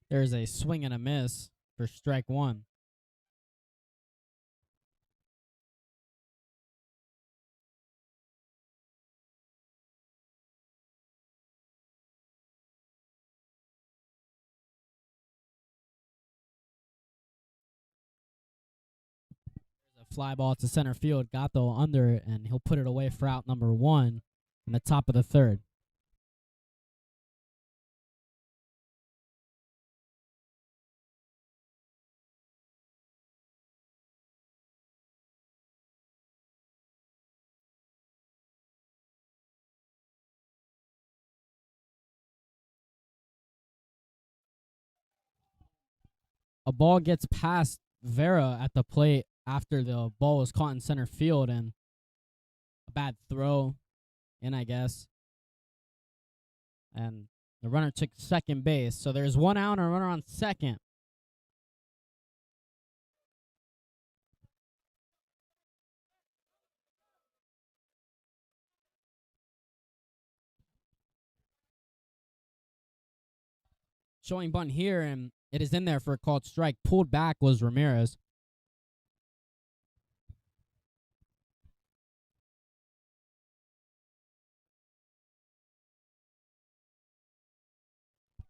There's a swing and a miss for strike one. fly ball to center field. Gatto under it, and he'll put it away for out number 1 in the top of the third. A ball gets past Vera at the plate after the ball was caught in center field, and a bad throw in, I guess. And the runner took second base. So there's 1 out and a runner on second. Showing bunt here, and it is in there for a called strike. Pulled back was Ramirez.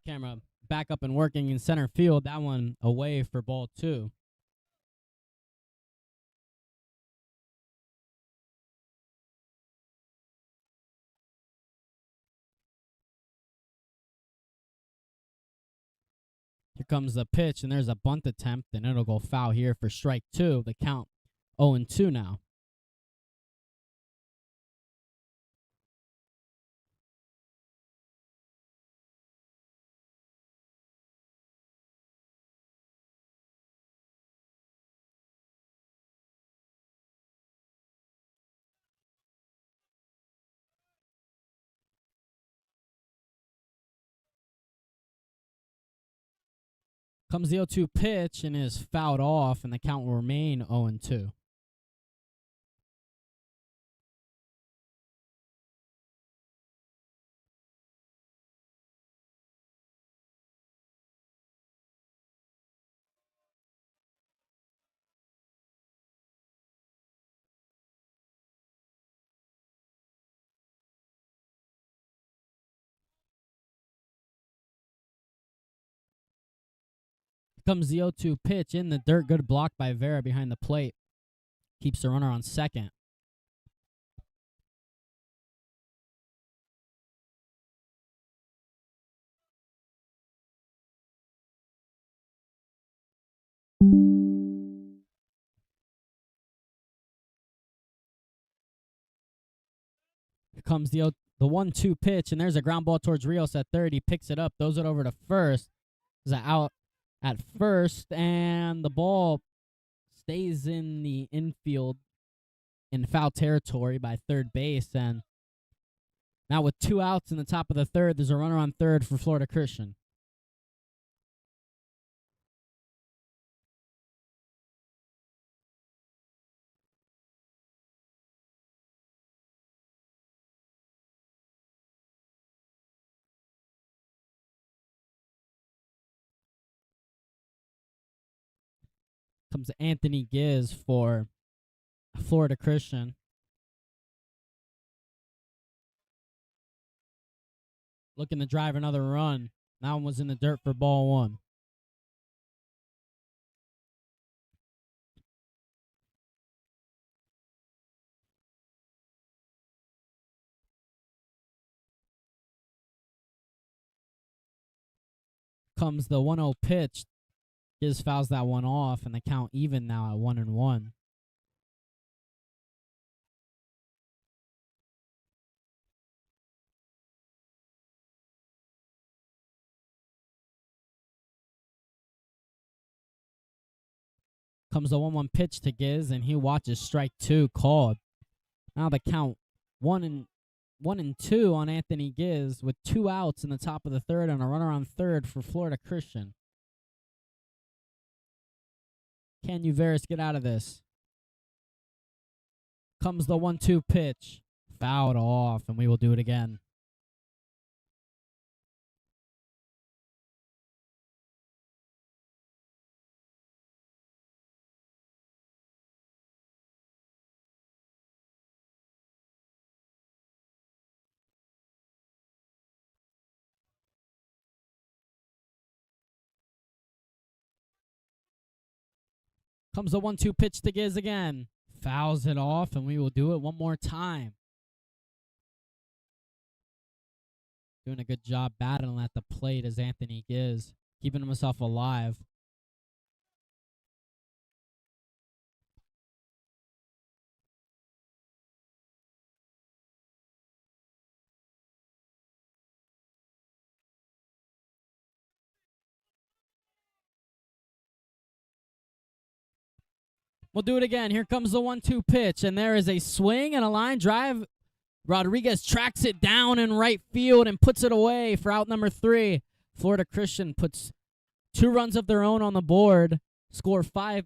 Camera back up and working in center field. That one away for ball 2. Here comes the pitch, and there's a bunt attempt, and it'll go foul here for strike 2. The count 0-2 now. Comes the 0-2 pitch and is fouled off, and the count will remain 0-2. Comes the 0-2 pitch in the dirt. Good block by Vera behind the plate. Keeps the runner on second. Here comes the 1-2 pitch, and there's a ground ball towards Rios at third. He picks it up, throws it over to first. There's an out at first, and the ball stays in the infield in foul territory by third base. And now with 2 outs in the top of the third, there's a runner on third for Florida Christian. Comes Anthony Giz for Florida Christian. Looking to drive another run. That one was in the dirt for ball 1. Comes the 1-0 pitch. Giz fouls that one off, and the count even now at 1-1. Comes the 1-1 pitch to Giz, and he watches strike 2 called. Now the count 1-2 on Anthony Giz with 2 outs in the top of the third and a runner on third for Florida Christian. Can Uveris get out of this? Comes the 1-2 pitch. Fouled off, and we will do it again. Comes the 1-2 pitch to Giz again. fouls it off, and we will do it one more time. Doing a good job battling at the plate as Anthony Giz, keeping himself alive. We'll do it again. Here comes the 1-2 pitch, and there is a swing and a line drive. Rodriguez tracks it down in right field and puts it away for out number 3. Florida Christian puts 2 runs of their own on the board, score 5-2.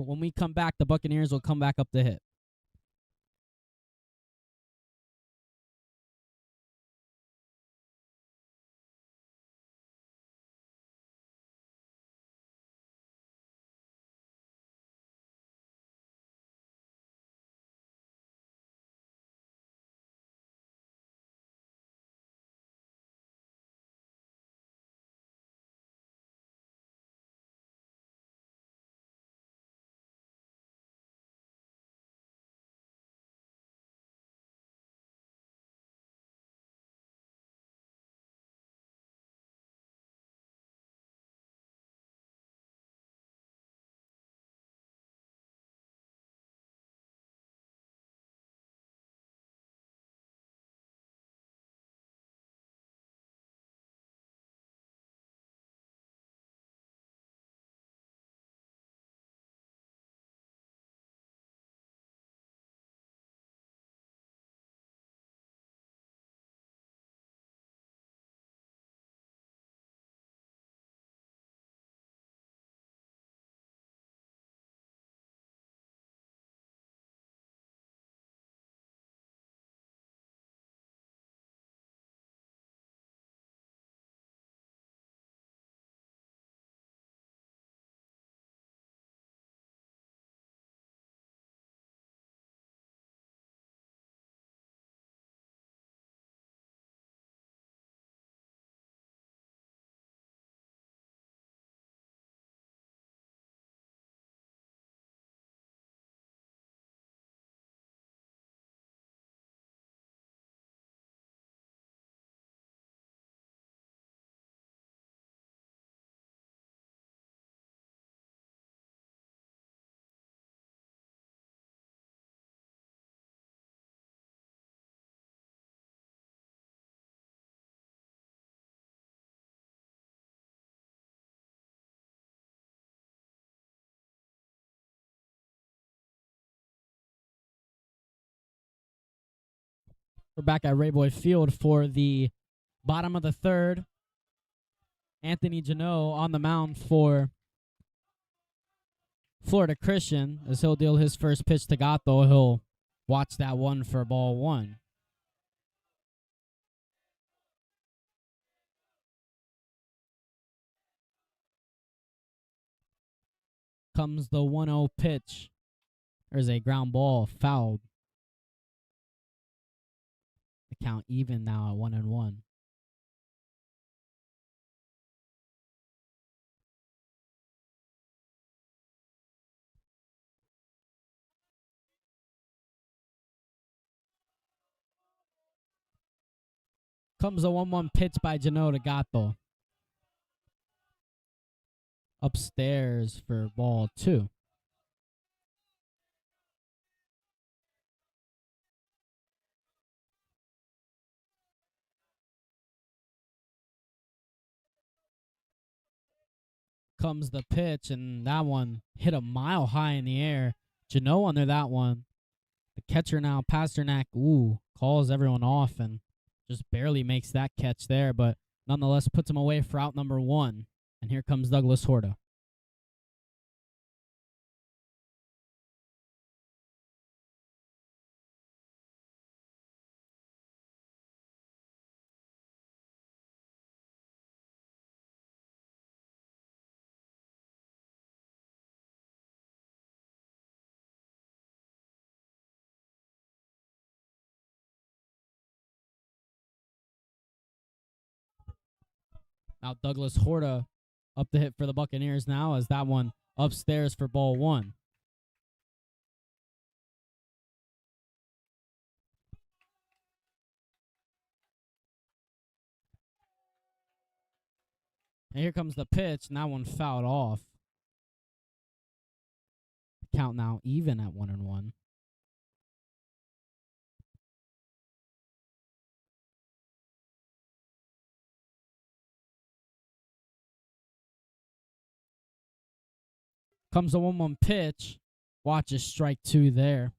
When we come back, the Buccaneers will come back up to hit. We're back at Rayboy Field for the bottom of the third. Anthony Janot on the mound for Florida Christian. As he'll deal his first pitch to Gatto, he'll watch that one for ball 1. Comes the 1-0 pitch. There's a ground ball fouled. The count even now at 1-1. Comes the 1-1 pitch by Janot to Gatto. Upstairs for ball 2. Comes the pitch, and that one hit a mile high in the air. Janot under that one. The catcher now, Pasternak, calls everyone off and just barely makes that catch there, but nonetheless puts him away for out number 1. And here comes Douglas Horta. Now Douglas Horta up the hit for the Buccaneers now as that one upstairs for ball 1. And here comes the pitch, and that one fouled off. Count now even at 1-1. Comes the 1-1 pitch. Watches strike 2 there.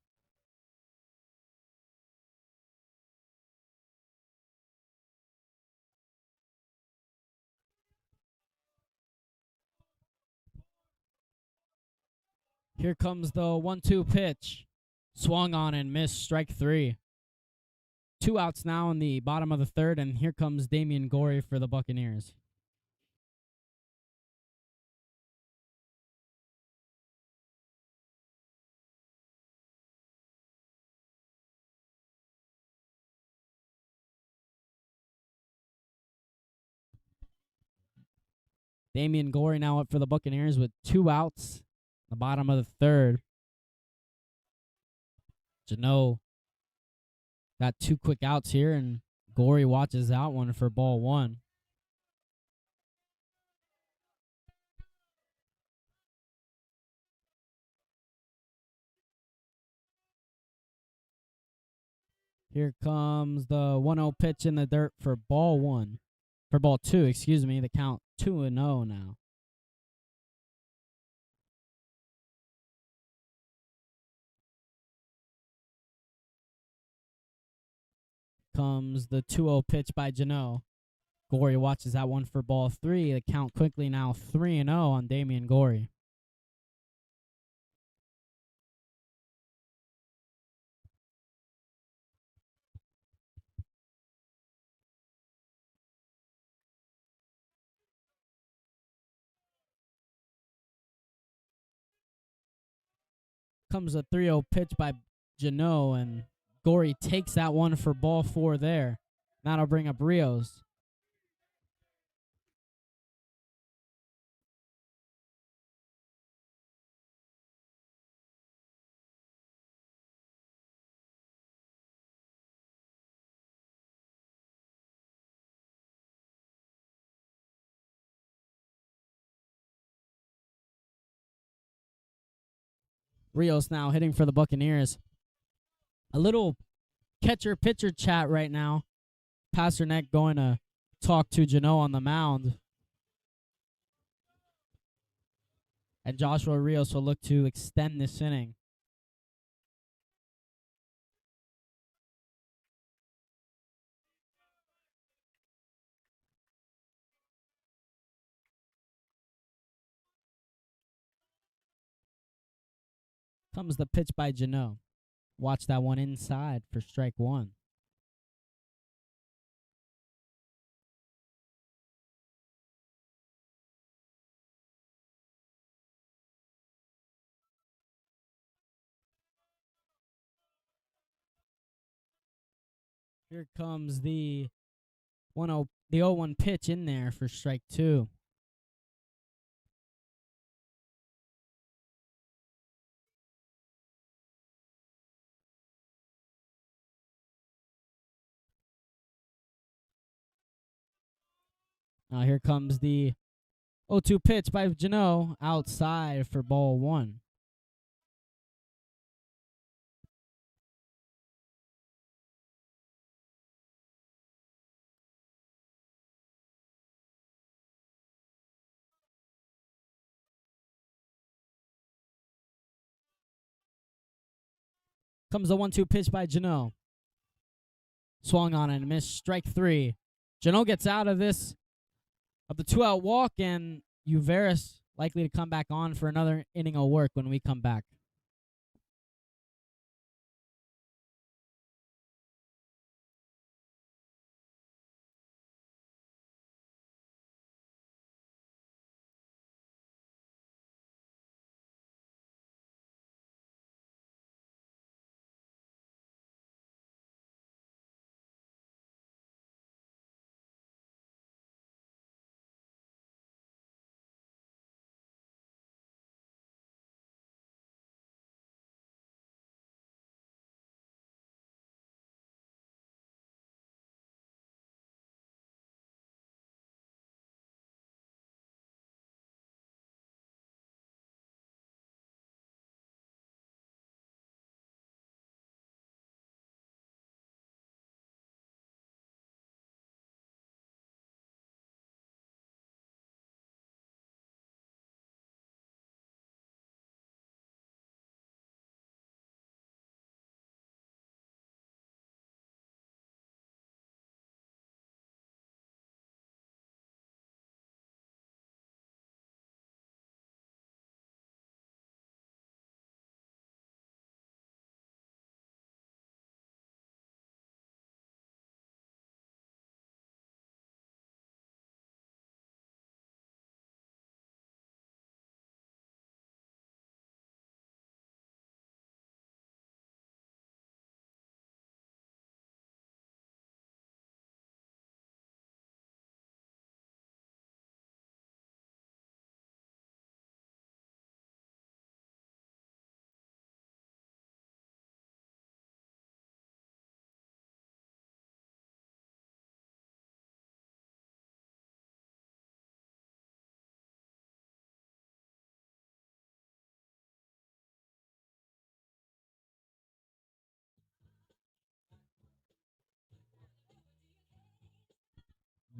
Here comes the 1-2 pitch. Swung on and missed, strike 3. 2 outs now in the bottom of the third, and here comes Damian Gorey for the Buccaneers. Damian Gorey now up for the Buccaneers with 2 outs in the bottom of the third. Jano got 2 quick outs here, and Gorey watches that one for ball 1. Here comes the 1-0 pitch in the dirt for ball 1. For ball 2, excuse me. The count 2-0 now. Comes the 2-0 pitch by Jano. Gorey watches that one for ball 3. The count quickly now 3-0 on Damian Gorey. Comes a 3-0 pitch by Jano, and Gorey takes that one for ball 4 there. That'll bring up Rios. Rios now hitting for the Buccaneers. A little catcher-pitcher chat right now. Pasternak going to talk to Jano on the mound. And Joshua Rios will look to extend this inning. Comes the pitch by Jano. Watch that one inside for strike 1. Here comes the 1-0, the 0-1 pitch in there for strike 2. Now here comes the 0-2 pitch by Jano outside for ball 1. Comes the 1-2 pitch by Jano. Swung on and missed, strike 3. Jano gets out of this, of the 2-out walk, and Uveris likely to come back on for another inning of work when we come back.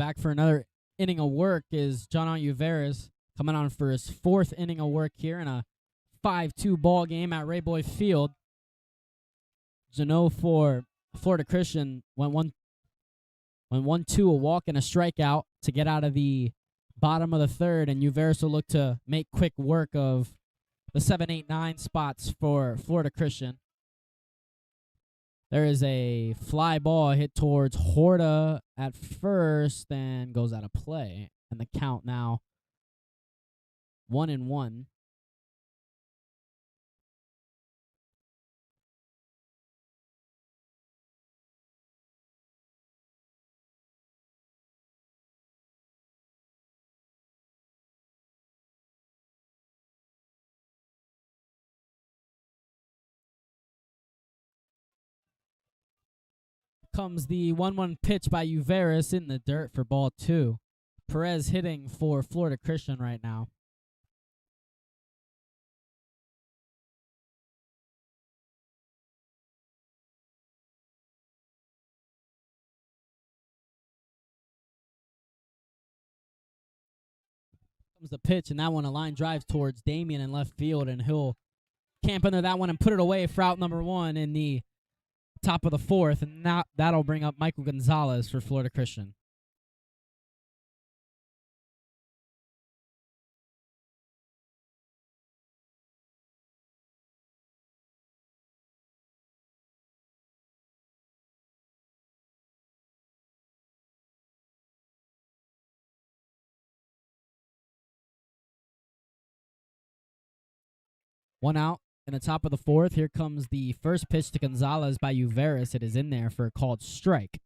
Back for another inning of work is John Uveris, coming on for his 4th inning of work here in a 5-2 ball game at Rayboy Field. Jano for Florida Christian went 1-2, a walk and a strikeout to get out of the bottom of the 3rd, and Uveris will look to make quick work of the 7, 8, 9 spots for Florida Christian. There is a fly ball hit towards Horta at first and goes out of play. And the count now 1-1. Comes the 1-1 pitch by Uveris in the dirt for ball 2. Perez hitting for Florida Christian right now. Comes the pitch, and that one, a line drive towards Damian in left field, and he'll camp under that one and put it away for out number 1 in the top of the 4th, and that'll bring up Michael Gonzalez for Florida Christian. One out in the top of the 4th. Here comes the first pitch to Gonzalez by Uveris. It is in there for a called strike.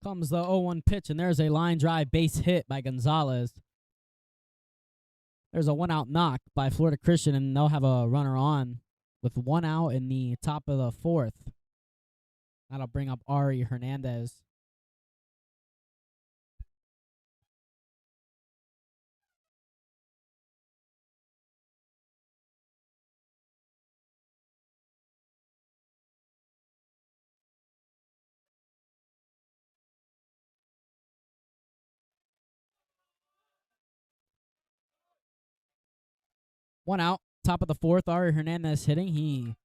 Comes the 0-1 pitch, and there's a line drive base hit by Gonzalez. There's a 1-out knock by Florida Christian, and they'll have a runner on with 1 out in the top of the 4th. That'll bring up Ari Hernandez. One out, top of the 4th. Ari Hernandez hitting. He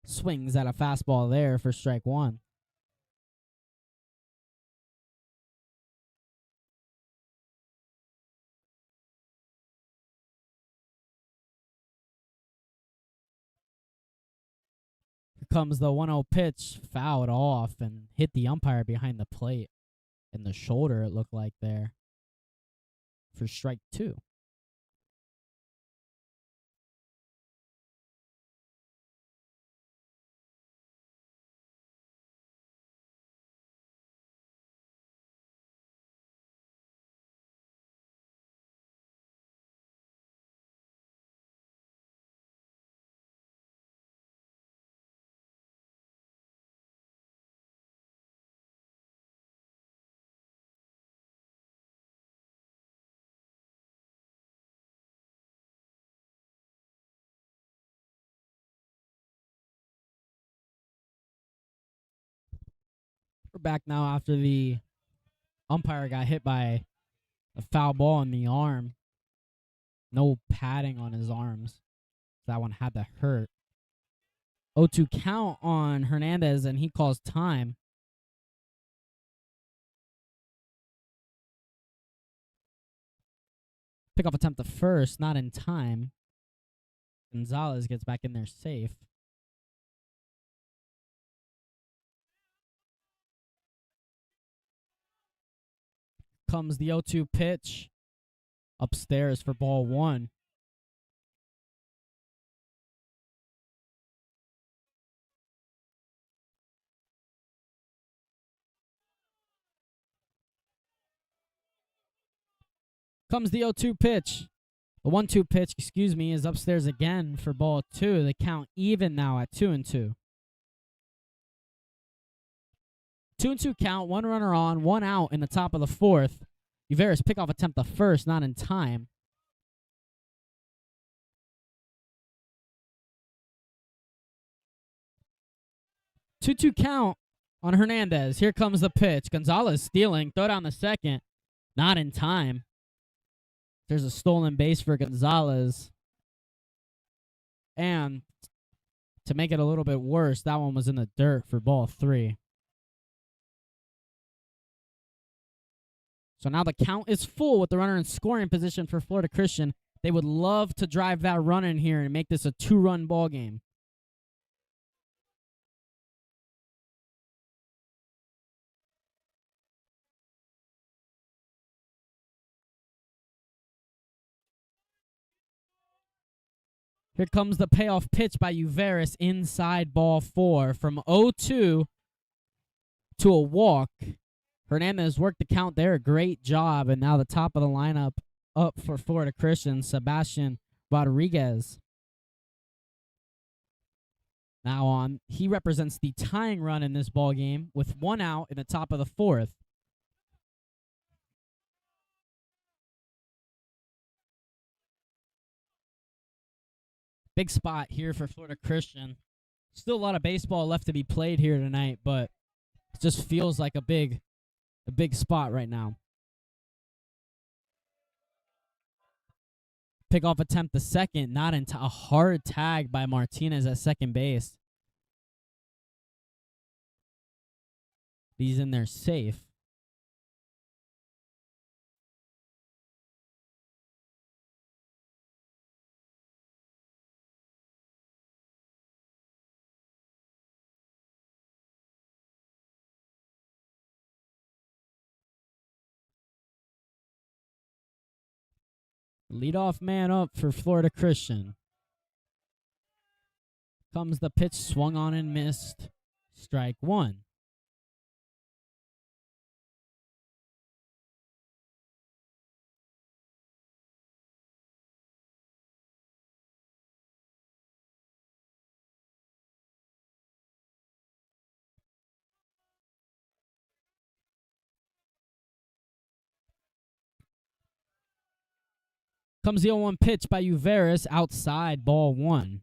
swings at a fastball there for strike 1. Here comes the 1-0 pitch, fouled off and hit the umpire behind the plate in the shoulder, it looked like there, for strike 2. We're back now after the umpire got hit by a foul ball in the arm. No padding on his arms. That one had to hurt. 0-2 count on Hernandez, and he calls time. Pickoff attempt to first, not in time. Gonzalez gets back in there safe. Comes the 0-2 pitch upstairs for ball 1. Comes the 0-2 pitch. The 1-2 pitch, is upstairs again for ball 2. The count even now at 2-2. 2-2 count, 1 runner on, 1 out in the top of the 4th. Uveris pickoff attempt the first, not in time. 2-2 count on Hernandez. Here comes the pitch. Gonzalez stealing. Throw down the second. Not in time. There's a stolen base for Gonzalez. And to make it a little bit worse, that one was in the dirt for ball 3. So now the count is full with the runner in scoring position for Florida Christian. They would love to drive that run in here and make this a 2-run ball game. Here comes the payoff pitch by Uveris inside ball 4 from 0-2 to a walk. Hernandez worked the count there. Great job. And now the top of the lineup up for Florida Christian, Sebastian Rodriguez. Now on, he represents the tying run in this ball game with 1 out in the top of the 4th. Big spot here for Florida Christian. Still a lot of baseball left to be played here tonight, but it just feels like a big spot right now. Pickoff attempt the second, not into a hard tag by Martinez at second base. He's in there safe. Leadoff man up for Florida Christian. Comes the pitch, swung on and missed. Strike 1. Comes the 0-1 pitch by Uveris outside ball 1.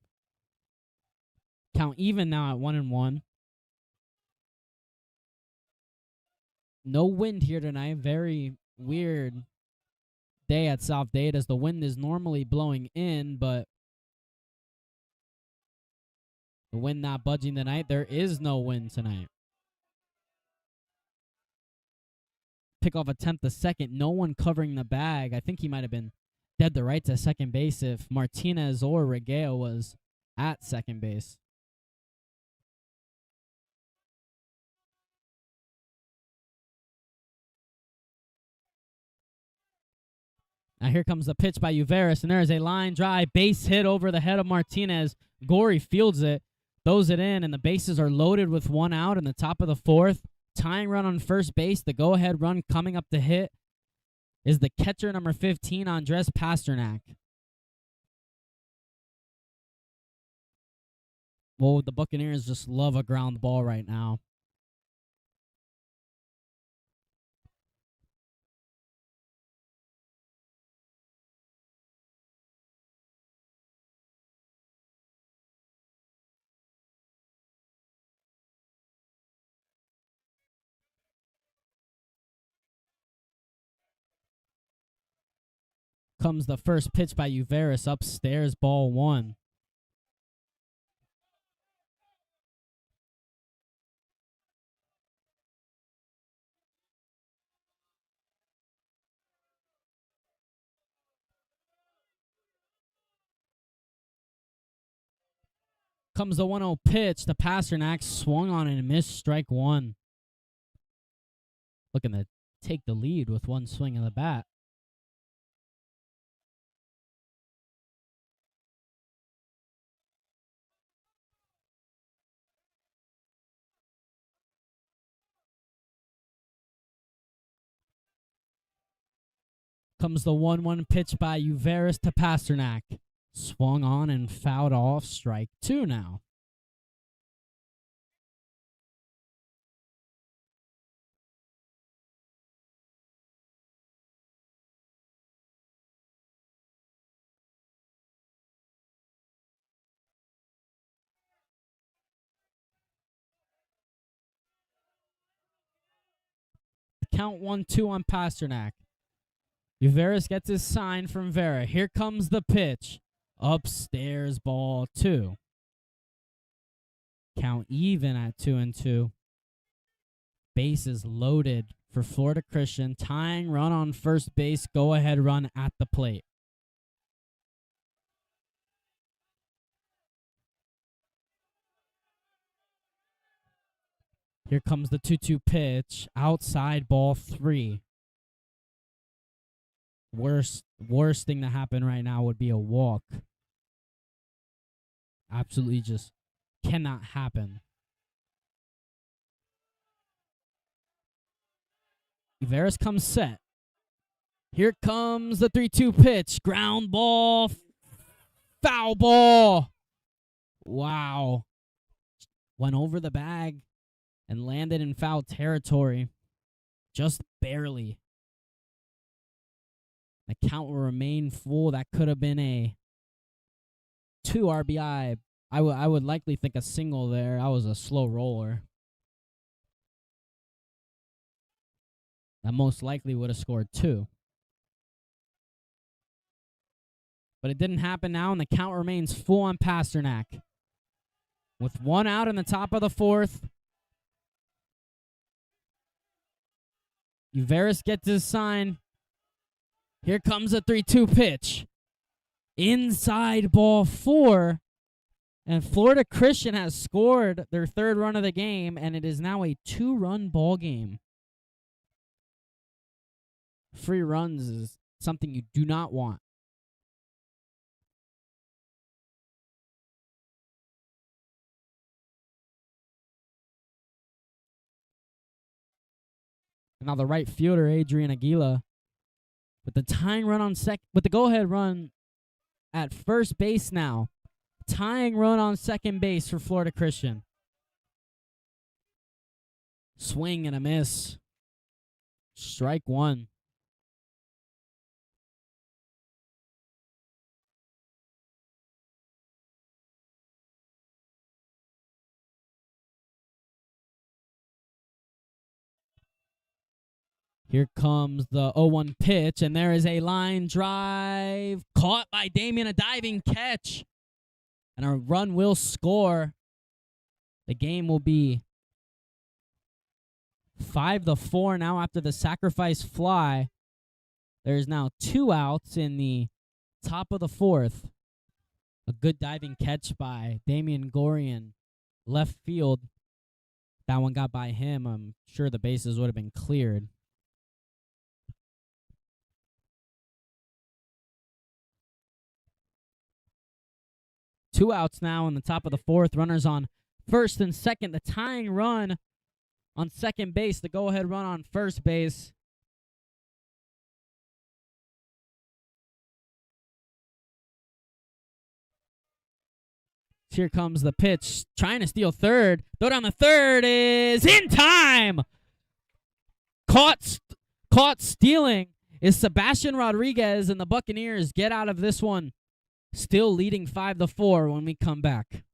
Count even now at 1-1. No wind here tonight. Very weird day at South Dade as the wind is normally blowing in, but the wind not budging tonight. There is no wind tonight. Pickoff attempt the second. No one covering the bag. I think he might have been dead to rights at second base if Martinez or Regeo was at second base. Now here comes the pitch by Uveris, and there is a line drive, base hit over the head of Martinez. Gorey fields it, throws it in, and the bases are loaded with 1 out in the top of the 4th. Tying run on first base. The go-ahead run coming up to hit is the catcher number 15, Andres Pasternak. Well, the Buccaneers just love a ground ball right now. Comes the first pitch by Uveris upstairs, ball 1. Comes the 1-0 pitch. The Pasternak swung on and missed, strike 1. Looking to take the lead with 1 swing of the bat. Comes the 1-1 pitch by Uveris to Pasternak. Swung on and fouled off, strike 2 now. count 1-2 on Pasternak. Uveris gets his sign from Vera. Here comes the pitch. Upstairs, ball 2. Count even at 2-2. Bases loaded for Florida Christian. Tying run on first base. Go ahead run at the plate. Here comes the 2-2 pitch. Outside, ball 3. Worst thing to happen right now would be a walk. Absolutely just cannot happen. Uveris comes set. Here comes the 3-2 pitch. Ground ball. Foul ball. Wow. Went over the bag and landed in foul territory. Just barely. The count will remain full. That could have been a 2 RBI. I would likely think a single there. That was a slow roller. That most likely would have scored 2. But it didn't happen now, and the count remains full on Pasternak. With 1 out in the top of the 4th. Uveris gets his sign. Here comes a 3-2 pitch. Inside, ball 4. And Florida Christian has scored their 3rd run of the game, and it is now a 2-run ball game. Free runs is something you do not want. Now the right fielder, Adrian Aguila, with the tying run on with the go-ahead run at first base now. Tying run on second base for Florida Christian. Swing and a miss. Strike 1. Here comes the 0-1 pitch, and there is a line drive caught by Damien, a diving catch. And a run will score. The game will be 5-4 now after the sacrifice fly. There's now 2 outs in the top of the 4th. A good diving catch by Damian Gorian, left field. That one got by him. I'm sure the bases would have been cleared. Two outs now in the top of the 4th. Runners on first and second. The tying run on second base. The go-ahead run on first base. Here comes the pitch. Trying to steal third. Throw down the third is in time. Caught stealing is Sebastian Rodriguez, and the Buccaneers get out of this one. Still leading 5-4 when we come back.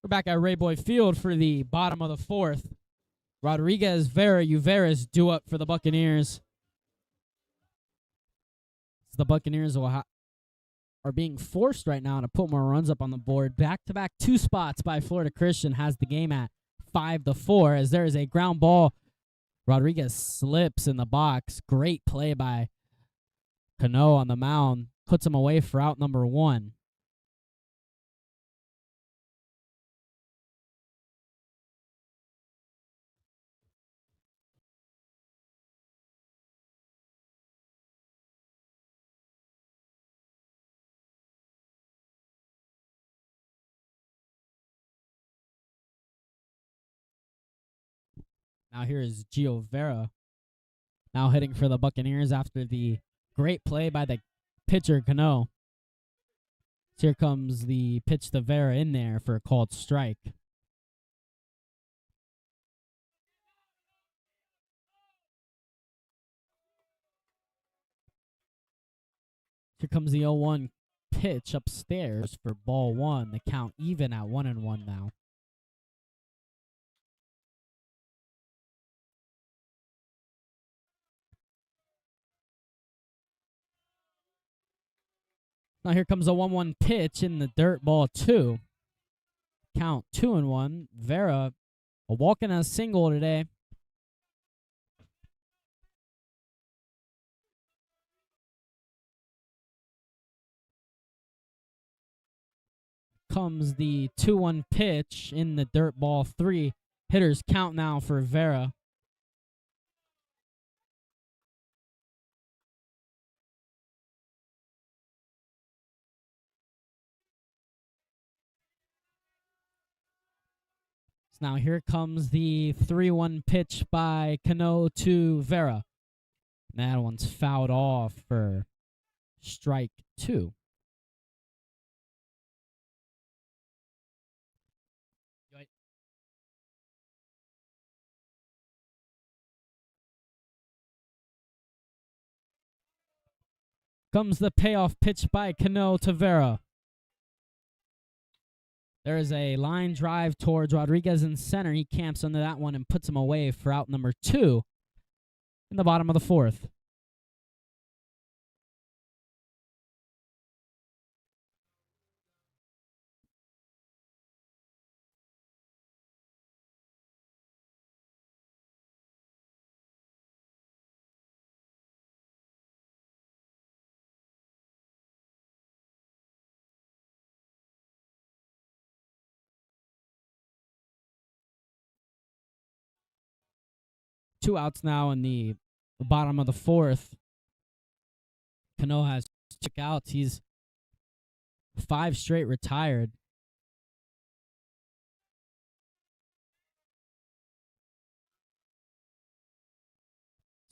We're back at Rayboy Field for the bottom of the fourth. Rodriguez, Vera, Uveras due up for the Buccaneers. The Buccaneers are being forced right now to put more runs up on the board. Back-to-back 2 spots by Florida Christian has the game at 5-4 as there is a ground ball. Rodriguez slips in the box. Great play by Cano on the mound. Puts him away for out number 1. Now here is Gio Vera. Now hitting for the Buccaneers after the great play by the pitcher, Cano. So here comes the pitch to Vera in there for a called strike. Here comes the 0-1 pitch upstairs for ball 1. The count even at 1-1 now. Now here comes a 1-1 pitch in the dirt, ball 2. Count 2-1. Vera, a walk and a single today. Comes the 2-1 pitch in the dirt, ball 3. Hitters count now for Vera. So now here comes the 3-1 pitch by Cano to Vera. That one's fouled off for strike 2. Comes the payoff pitch by Cano to Vera. There is a line drive towards Rodriguez in center. He camps under that one and puts him away for out number 2 in the bottom of the 4th. Two outs now in the bottom of the 4th. Cano has 2 outs. He's 5 straight retired.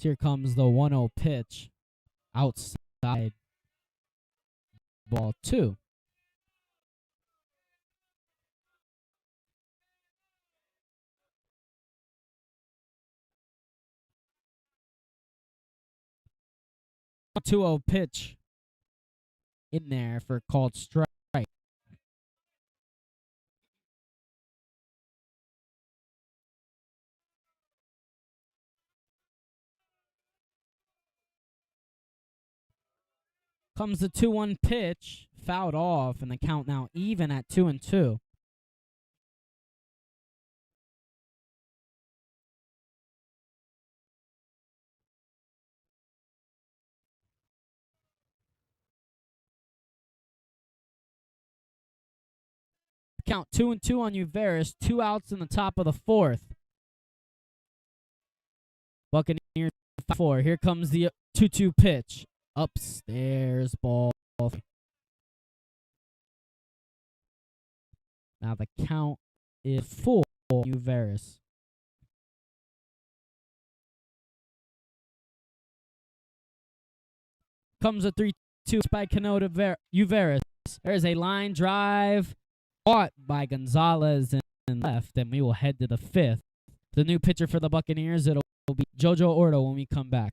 So here comes the 1-0 pitch outside, ball 2. A 2-0 pitch in there for a called strike. Comes the 2-1 pitch, fouled off, and the count now even at 2-2. Count 2-2 on Uveras. 2 outs in the top of the 4th. Buccaneers 4. Here comes the 2-2 pitch. Upstairs, ball. Now the count is 4 Uveras. Comes a 3-2 by Cano to Uveras. There's a line drive caught by Gonzalez and left, and we will head to the 5th. The new pitcher for the Buccaneers, it'll be Jojo Ordo when we come back.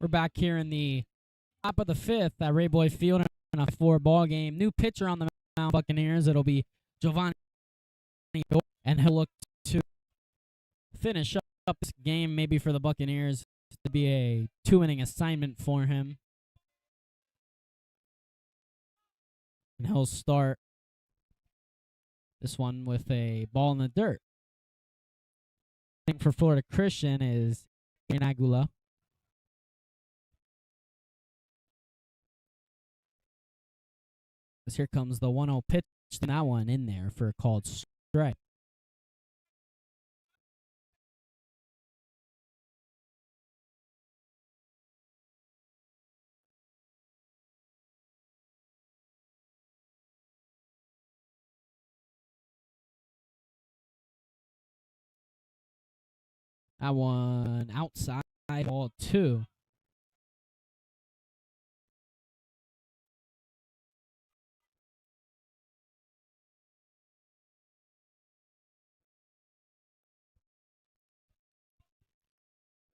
We're back here in the top of the fifth at Rayboy Field in a 4-ball game. New pitcher on the mound, Buccaneers. It'll be Giovanni, and he'll look to finish up this game, maybe for the Buccaneers, to be a 2-inning assignment for him. And he'll start this one with a ball in the dirt. For Florida Christian is Agula. Here comes the 1-0 pitch. That one in there for a called strike. That one outside, ball 2.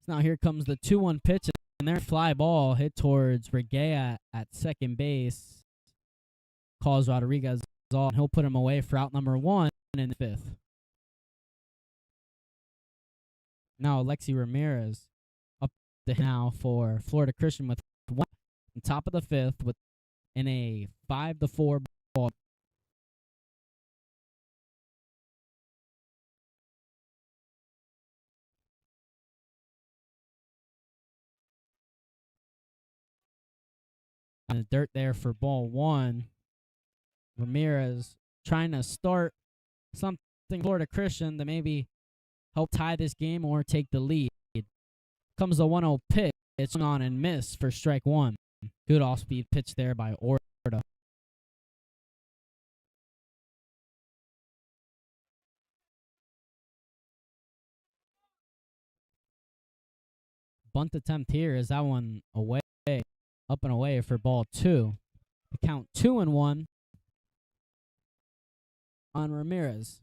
Now here comes the 2-1 pitch, and their fly ball hit towards Regea at second base. Calls Rodriguez off, and he'll put him away for out number 1 in the 5th. Now Alexi Ramirez up the now for Florida Christian with 1 on top of the 5th with in a 5-4 ball. And the dirt there for ball 1. Ramirez trying to start something Florida Christian to maybe help tie this game or take the lead. Comes the 1-0 pitch. It's on and miss for strike 1. Good off-speed pitch there by Orta. Bunt attempt here is that one away, up and away for ball 2. The count 2-1 on Ramirez.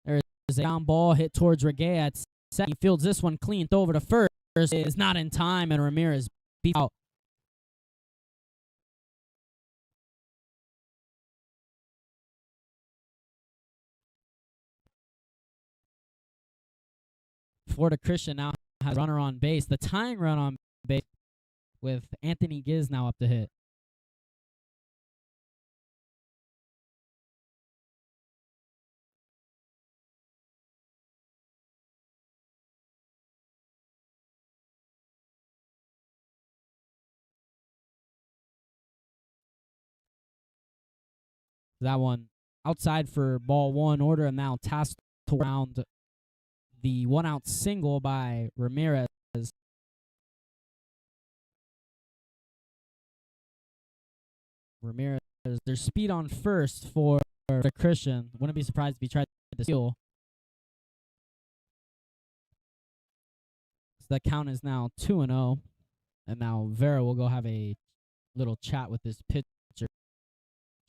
There's a down ball hit towards Regea at second. He fields this one clean over to first. Is not in time, and Ramirez beats out. Florida Christian now has a runner on base. The tying run on base with Anthony Giz now up to hit. That one outside for ball 1. Order and now tasked around the 1-out single by Ramirez. There's speed on first for the Christian. Wouldn't be surprised if he tried to steal. So that count is now 2-0. And now Vera will go have a little chat with this pitcher.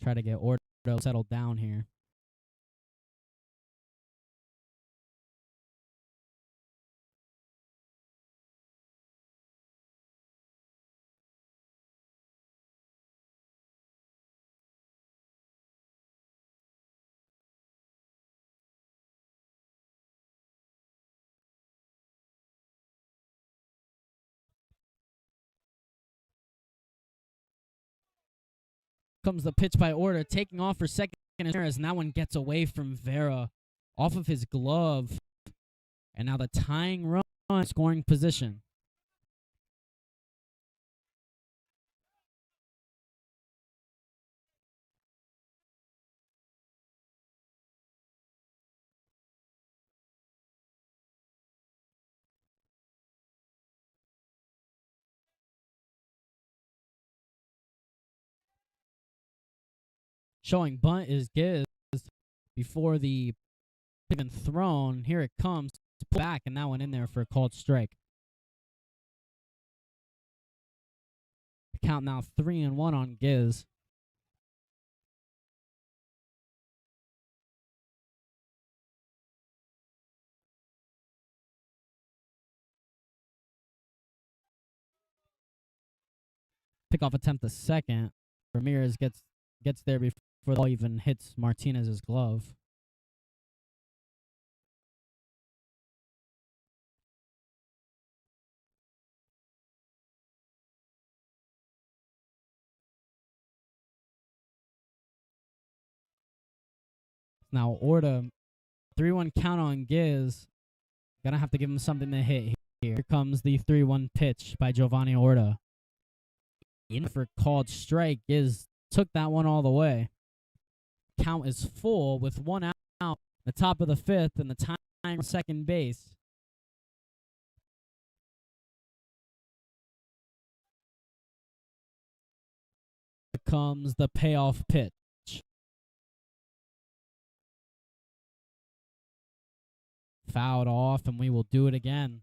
Try to get Ordo settled down here. Comes the pitch by Order, taking off for second, and that one gets away from Vera off of his glove. And now the tying run, scoring position. Showing bunt is Giz before the even thrown. Here it comes. Back, and that one in there for a called strike. The count now 3-1 on Giz. Pickoff attempt the second. Ramirez gets there before the ball even hits Martinez's glove. Now Orta, 3-1 count on Giz. Gonna have to give him something to hit here. Here comes the 3-1 pitch by Giovanni Orta. In for called strike. Giz took that one all the way. Count is full with 1 out, the top of the 5th, and the time second base. Here comes the payoff pitch. Fouled off, and we will do it again.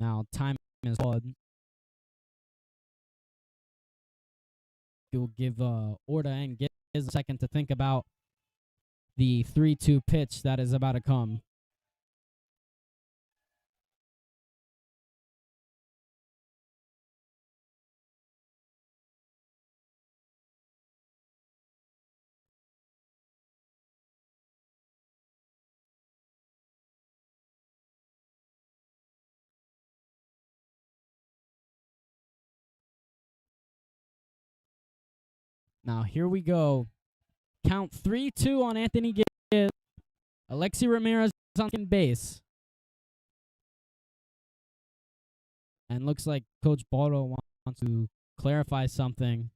Now time is blood. You'll give Orta and Giz a second to think about the 3-2 pitch that is about to come. Now here we go. Count 3-2 on Anthony Giz. Alexi Ramirez on base. And looks like Coach Baldo wants to clarify something.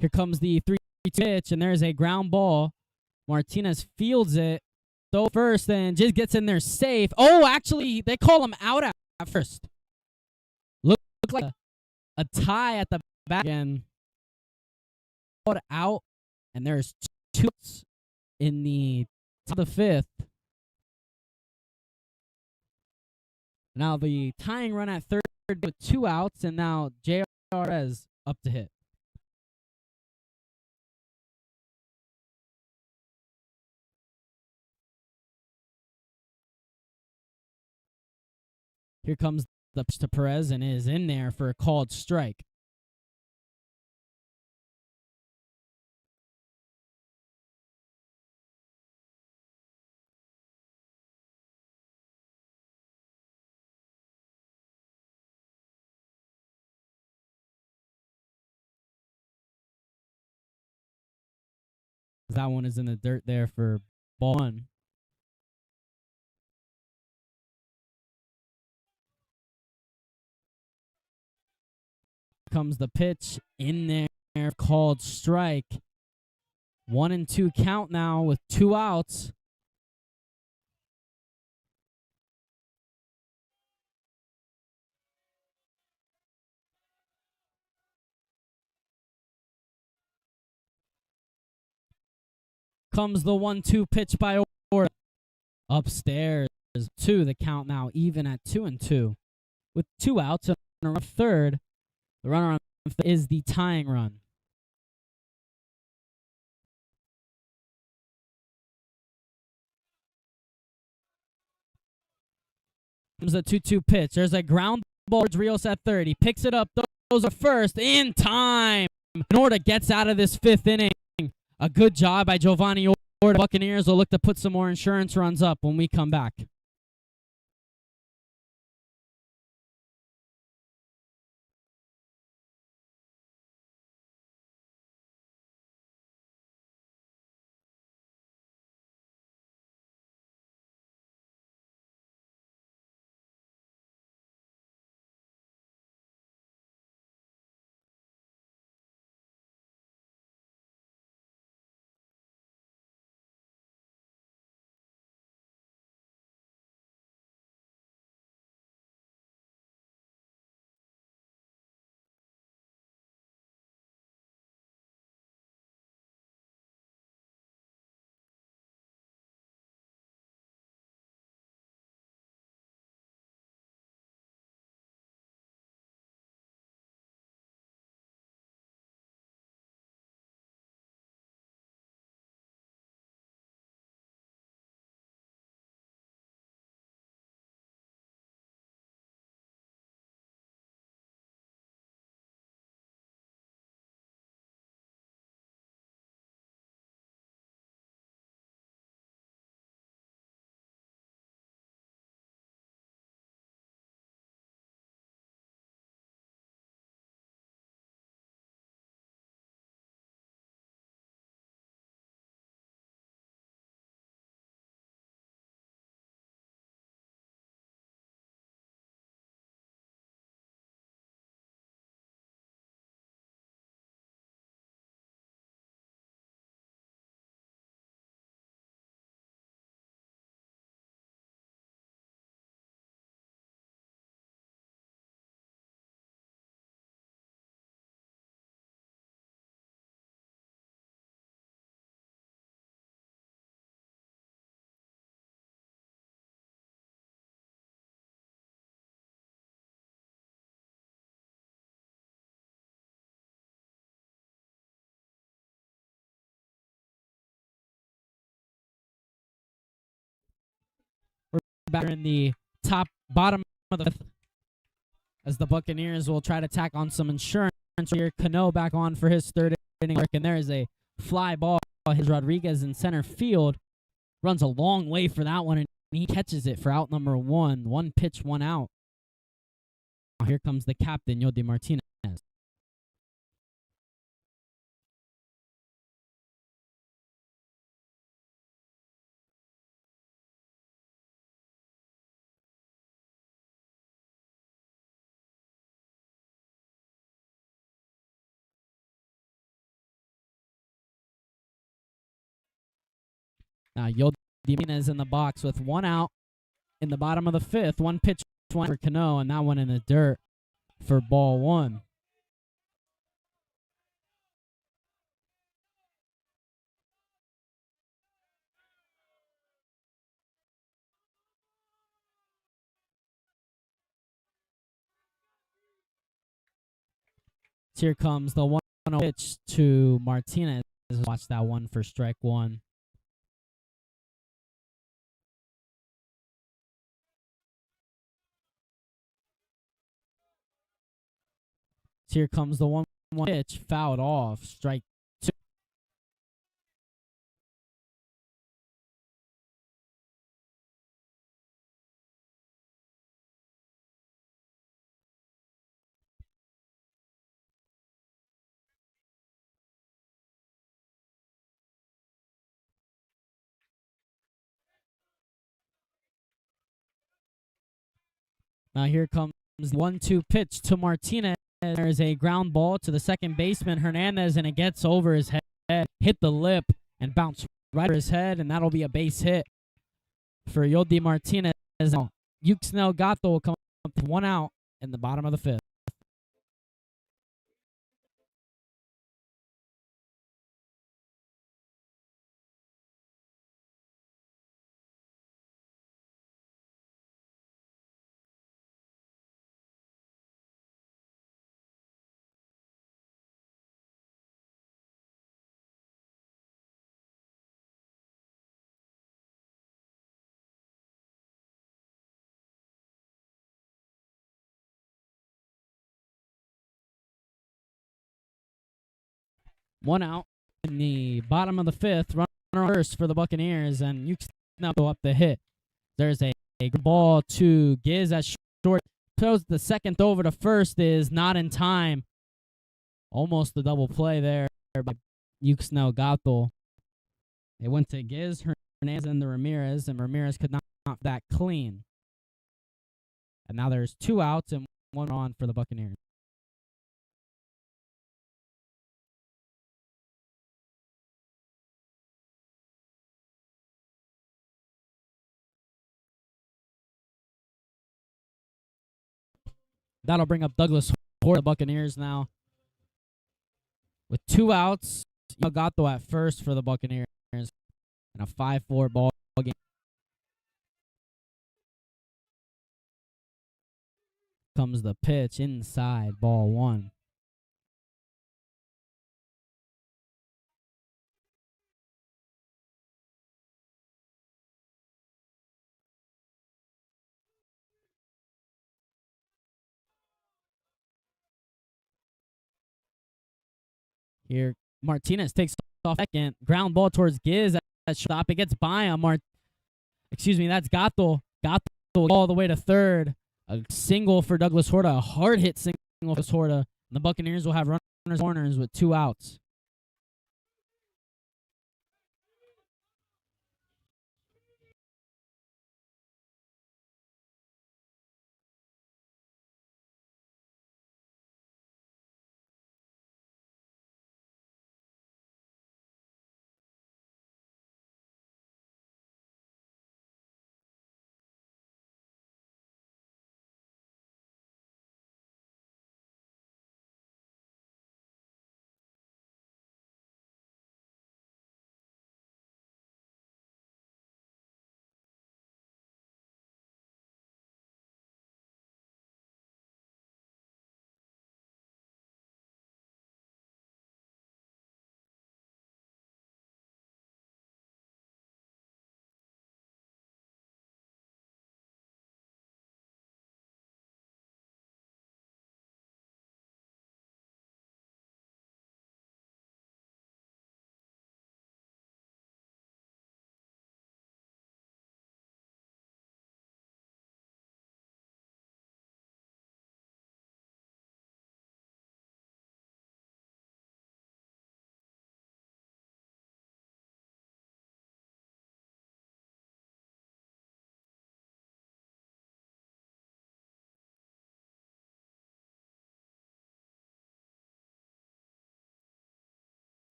Here comes the 3-2 pitch, and there's a ground ball. Martinez fields it. Throw first, and Giz gets in there safe. Oh, actually, they call him out at first. Look like a tie at the back end. Out, and there's 2 outs in the top of the 5th. Now the tying run at third with 2 outs, and now J.R. is up to hit. Here comes the pitch to Perez, and is in there for a called strike. That one is in the dirt there for ball 1. Comes the pitch in there, called strike. 1-2 count now with 2 outs. Comes the 1-2 pitch by Orta. Upstairs, 2. The count now even at 2-2. With 2 outs and a run of third, the runner on third is the tying run. Comes the 2-2 pitch. There's a ground ball towards Rios at third. He picks it up, throws a first in time. And Orta gets out of this 5th inning. A good job by Giovanni Orta. Buccaneers will look to put some more insurance runs up when we come back. back in the bottom of the fifth, as the Buccaneers will try to tack on some insurance here. Cano back on for his third inning work, and there is a fly ball. His Rodriguez in center field runs a long way for that one, and he catches it for out number one. One pitch, one out. Here comes the captain, Yodi Martinez. Now Yodi Martinez in the box with one out in the bottom of the fifth. One pitch, one for Cano, and that one in the dirt for ball one. Here comes the 1-0 pitch to Martinez. Watch that one for strike one. Here comes the 1-1 pitch, fouled off, strike two. Now here comes the 1-2 pitch to Martinez. There's a ground ball to the second baseman, Hernandez, and it gets over his head, hit the lip, and bounced right over his head, and that'll be a base hit for Yodi Martinez. Yuxnel Gato will come up to one out in the bottom of the fifth. One out in the bottom of the fifth. Runner first for the Buccaneers, and Yuxnel go up the hit. There's a ball to Giz at short. Throws the second over to first, is not in time. Almost a double play there by Yuxnel Gato. They went to Giz, Hernandez, and the Ramirez, and Ramirez could not that clean. And now there's two outs and one on for the Buccaneers. That'll bring up Douglas for the Buccaneers now. With two outs, Gato at first for the Buccaneers. And a 5-4 ball game. Comes the pitch inside, ball one. Here, Martinez takes off second. Ground ball towards Giz at stop. It gets by him. That's Gato. Gato all the way to third. A single for Douglas Horta. A hard hit single for Douglas Horta. And the Buccaneers will have runners corners with two outs.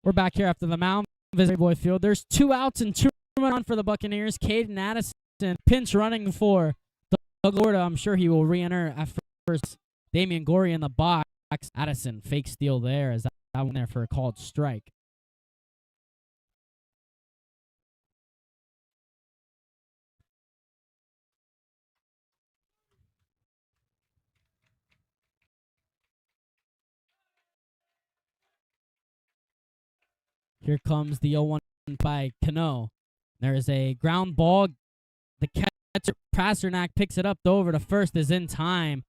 We're back here after the mound. Visit Boy Field. There's 2 outs and 2 on for the Buccaneers. Caden Addison pinch running for Doug Lorda. I'm sure he will re-enter at first. Damian Gorey in the box. Addison fake steal there as that one there for a called strike. Here comes the 0-1 by Cano. There is a ground ball. The catcher, Pasternak, picks it up over to first, is in time,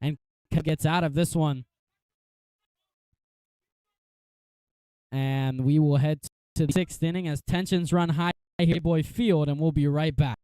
and gets out of this one. And we will head to the 6th inning as tensions run high here at Boy Field, and we'll be right back.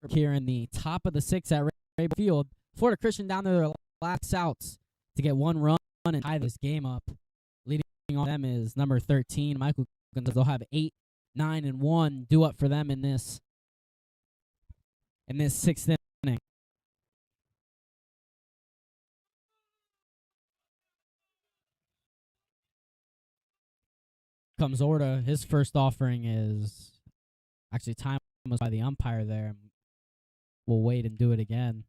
Here in the top of the 6th at Ray Field, Florida Christian down to their last outs to get 1 run and tie this game up. Leading on them is number 13, Michael Gonzalez. They'll have 8, 9, and 1 due up for them in this 6th inning. Comes Orta. His first offering is actually time was by the umpire there. We'll wait and do it again.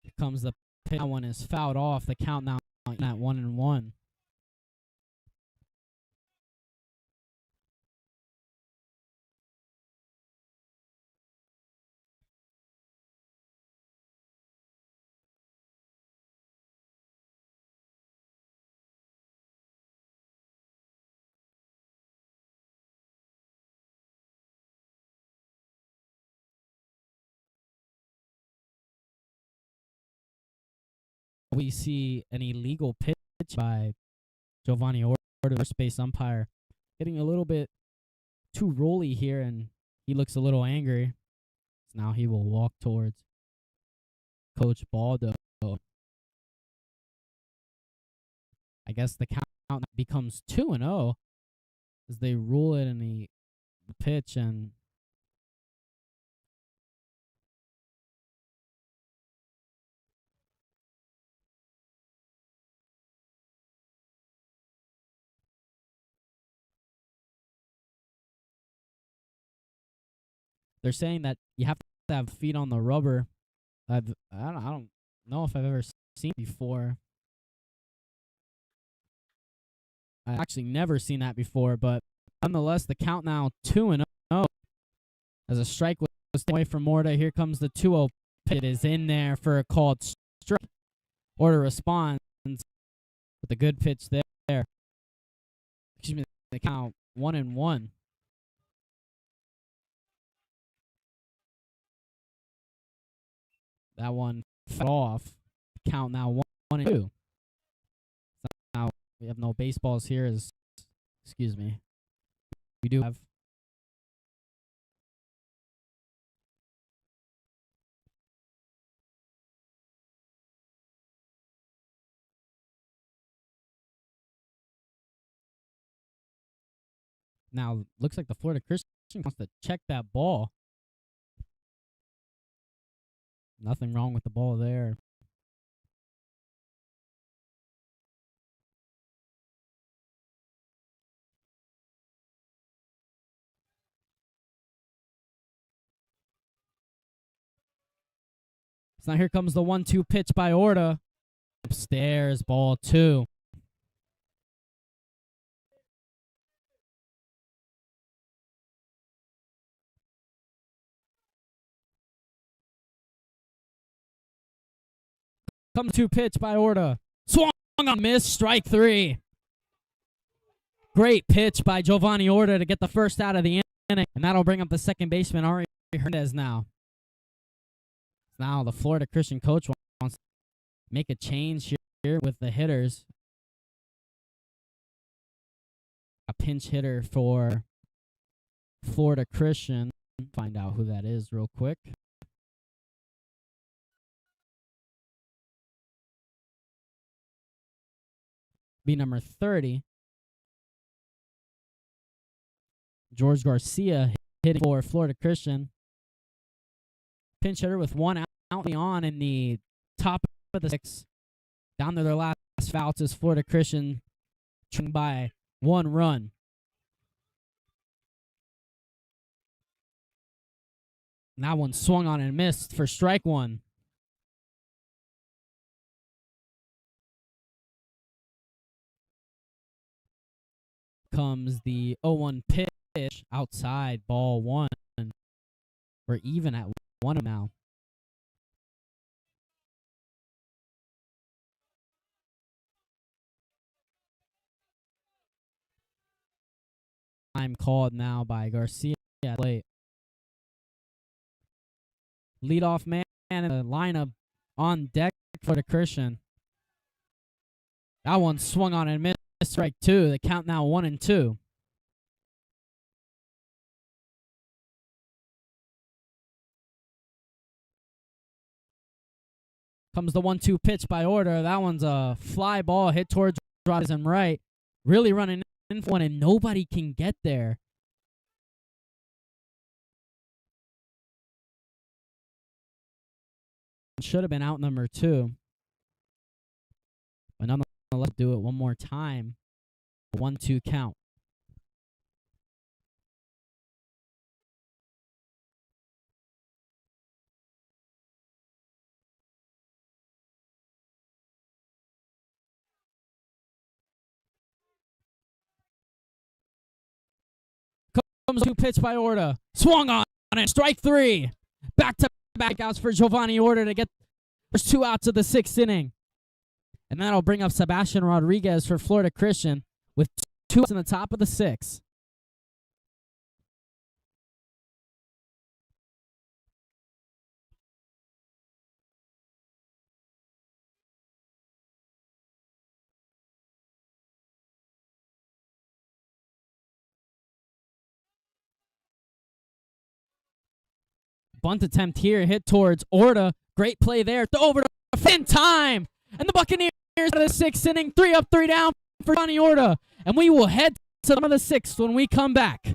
Here comes the pitch. That one is fouled off. The count now at 1-1. We see an illegal pitch by Giovanni Orta, the space umpire, getting a little bit too rolly here, and he looks a little angry. So now he will walk towards Coach Baldo. I guess the count becomes 2-0 as they rule it in the pitch, and they're saying that you have to have feet on the rubber. I don't know if I've ever seen it before. I've actually never seen that before, but nonetheless, the count now 2-0 as a strike was taken away from Orta. Here comes the 2-0 pitch. It is in there for a called strike. Orta responds with a good pitch there. Excuse me, the count 1-1. That one fell off. Count now 1-2. Now we have no baseballs here. Excuse me. We do have. Now, looks like the Florida Christian wants to check that ball. Nothing wrong with the ball there. So now here comes the 1-2 pitch by Orta. Upstairs, ball 2. Come 2 pitch by Orta. Swung on, miss, strike 3. Great pitch by Giovanni Orta to get the first out of the inning, and that'll bring up the second baseman, Ari Hernandez now. Now the Florida Christian coach wants to make a change here with the hitters. A pinch hitter for Florida Christian. Find out who that is real quick. Be number 30. George Garcia hitting for Florida Christian. Pinch hitter with 1 out on in the top of the 6. Down to their last foul is Florida Christian trailing by 1 run. And that one swung on and missed for strike 1. Comes the 0-1 pitch outside, ball 1. We're even at 1 now. Time called now by Garcia. Late. Leadoff man in the lineup on deck for the Christian. That one swung on and missed, strike 2. The count now 1-2. Comes the 1-2 pitch by Orta. That one's a fly ball hit towards Rodriguez right. Really running in for one, and nobody can get there. Should have been out number 2. But nonetheless, do it one more time. 1-2 count. Comes 2 pitch by Orta. Swung on it. Strike 3. Back-to-back outs for Giovanni Orta to get first 2 outs of the 6th inning. And that'll bring up Sebastian Rodriguez for Florida Christian with 2 outs in the top of the 6th. Bunt attempt here, hit towards Orta. Great play there. Throw over to in time. And the Buccaneers out of the 6th inning. 3 up, 3 down for Johnny Orta. And we will head to the 6th when we come back.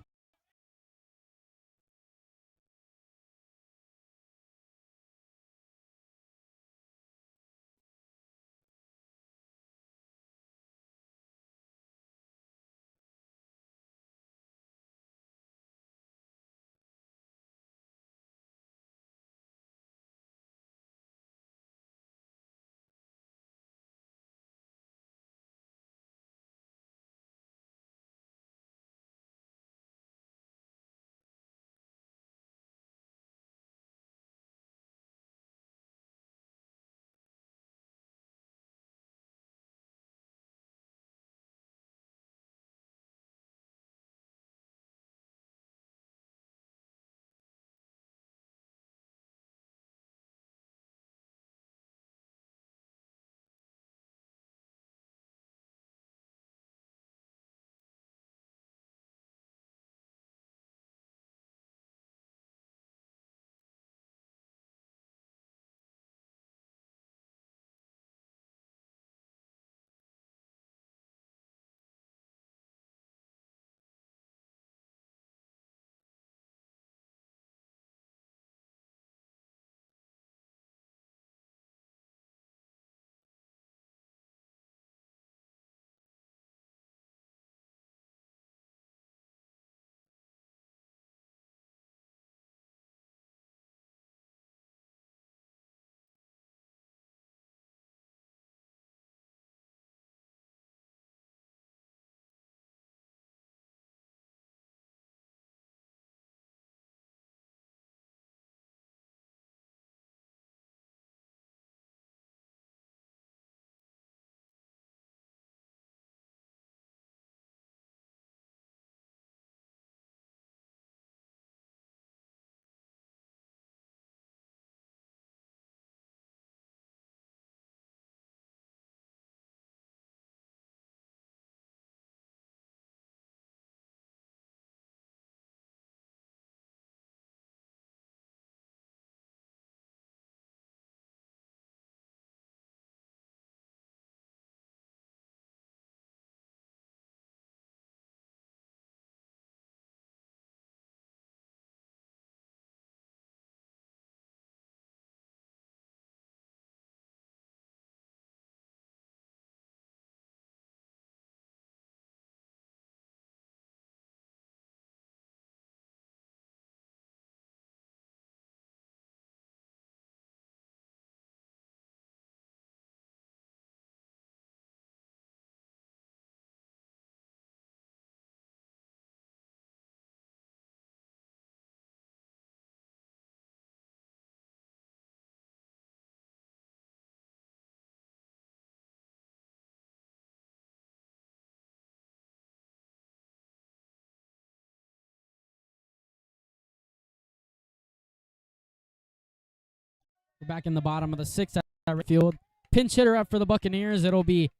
We're back in the bottom of the sixth at right field. Pinch hitter up for the Buccaneers. It'll be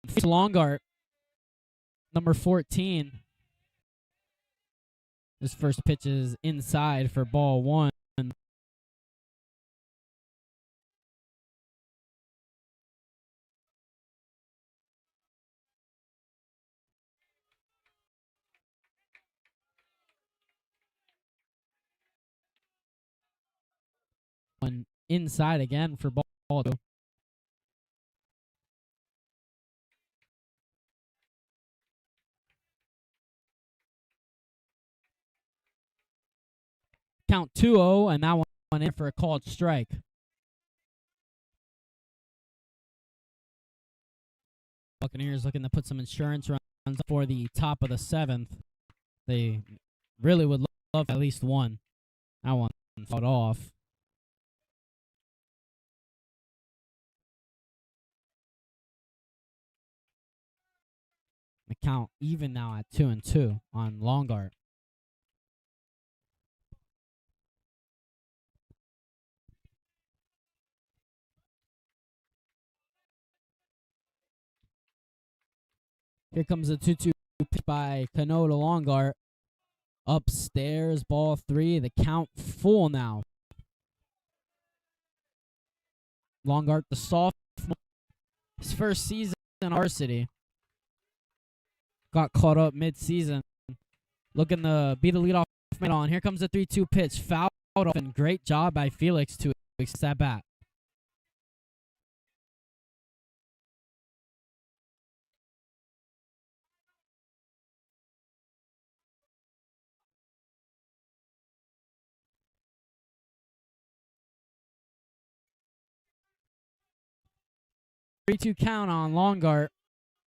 Longart, number 14. His first pitch is inside for ball one. One inside again for ball two. Count 2-0, and that one in for a called strike. Buccaneers looking to put some insurance runs for the top of the seventh. They really would love at least one. That one fought off. The count even now at 2-2 on Longart. Here comes a 2-2 pitch by Cano to Longart. Upstairs, ball three. The count full now. Longart, the sophomore, his first season in varsity. Got caught up mid-season. Looking to be the leadoff man on. Here comes the 3-2 pitch. Fouled off, and great job by Felix to accept that bat. Three-two count on Longart.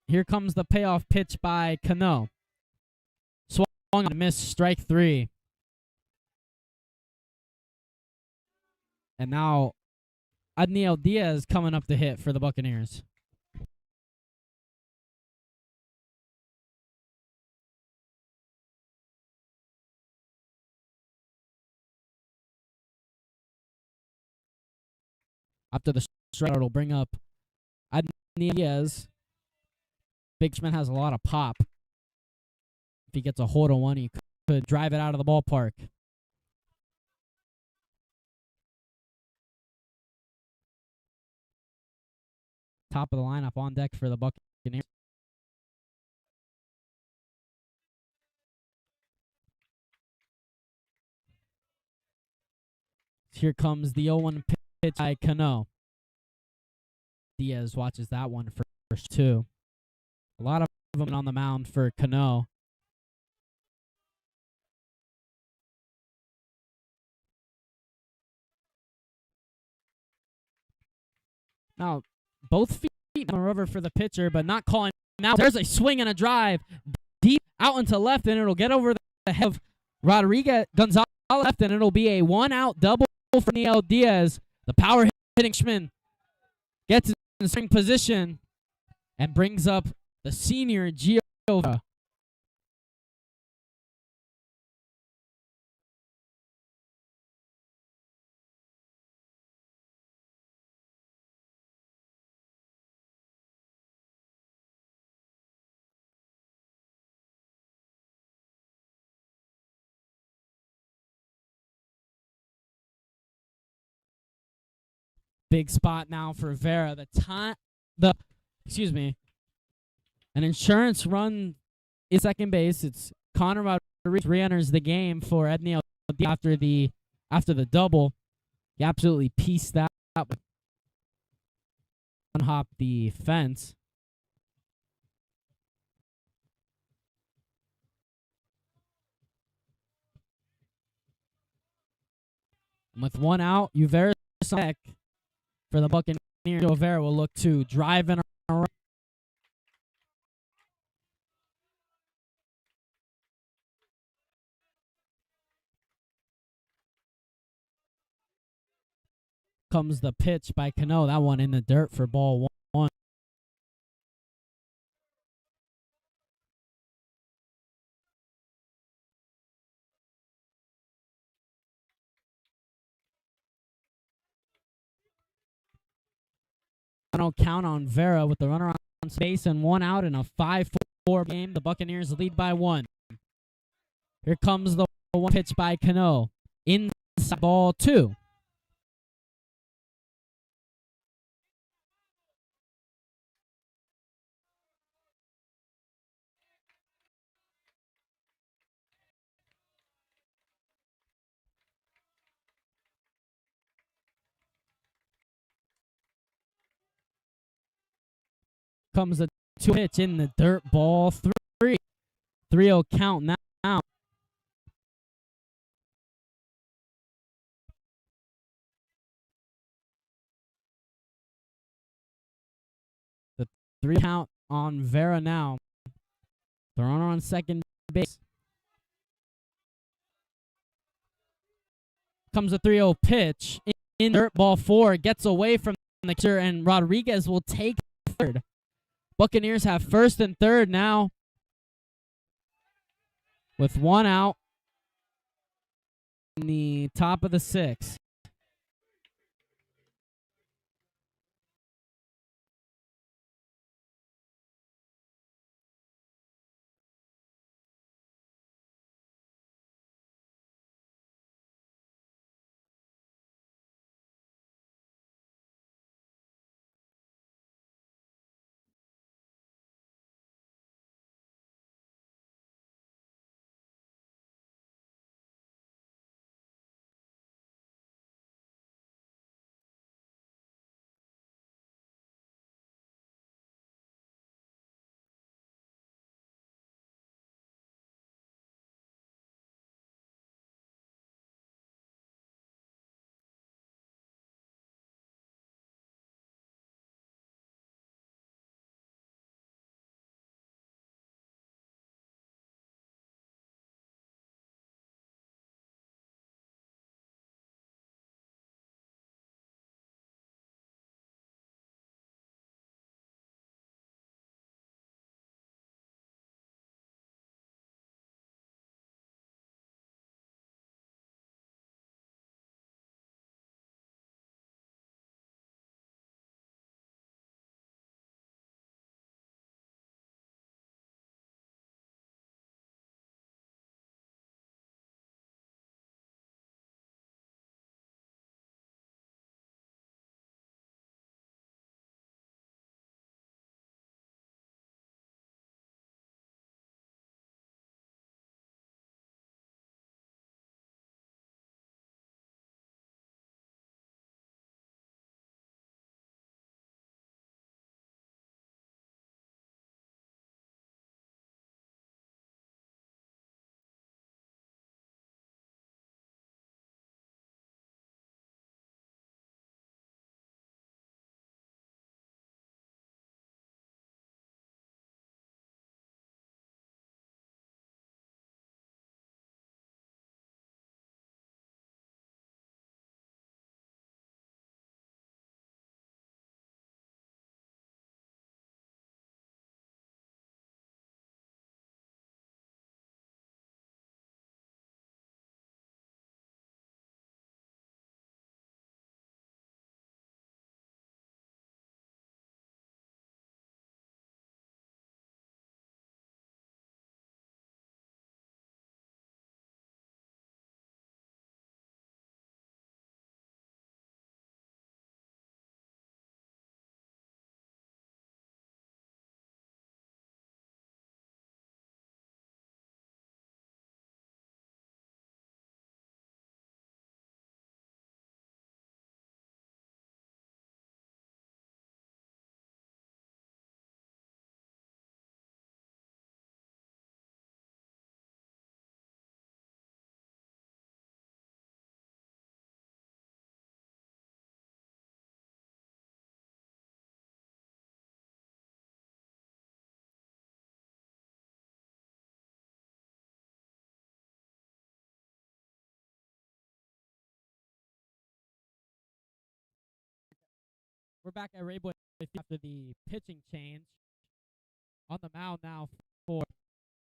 Here comes the payoff pitch by Cano. Swung on a miss, strike three. And now Adniel Diaz coming up to hit for the Buccaneers. After the strike, it'll bring up Adniel Diaz. Bigman has a lot of pop. If he gets a hold of one, he could drive it out of the ballpark. Top of the lineup on deck for the Buccaneers. Here comes the 0-1 pitch by Cano. Diaz watches that one first, too. A lot of them on the mound for Cano. Now, both feet are over for the pitcher, but not calling out. There's a swing and a drive deep out into left, and it'll get over the head of Rodriguez Gonzalez left, and it'll be a one-out double for Neil Diaz. The power hitting Schmin gets in swing position and brings up the senior Giova. Big spot now for Vera. An insurance run is second base. It's Connor Rodriguez re-enters the game for Edney after the double. He absolutely pieced that up. Unhop the fence. With one out, Uvera for the Buccaneers. Uvera will look to drive in around. Comes the pitch by Cano. That one in the dirt for ball one. count on Vera with the runner on base and 1 out in a 5-4 game. The Buccaneers lead by 1. Here comes the 1 pitch by Cano. Inside ball 2. Comes the 2 pitch in the dirt, ball 3. 3-0 count now. The 3 count on Vera now. The runner on second base. Comes a 3-0 pitch in dirt, ball 4. Gets away from the catcher, and Rodriguez will take third. Buccaneers have first and third now with 1 out in the top of the 6th. We're back at Rayboy after the pitching change. On the mound now for...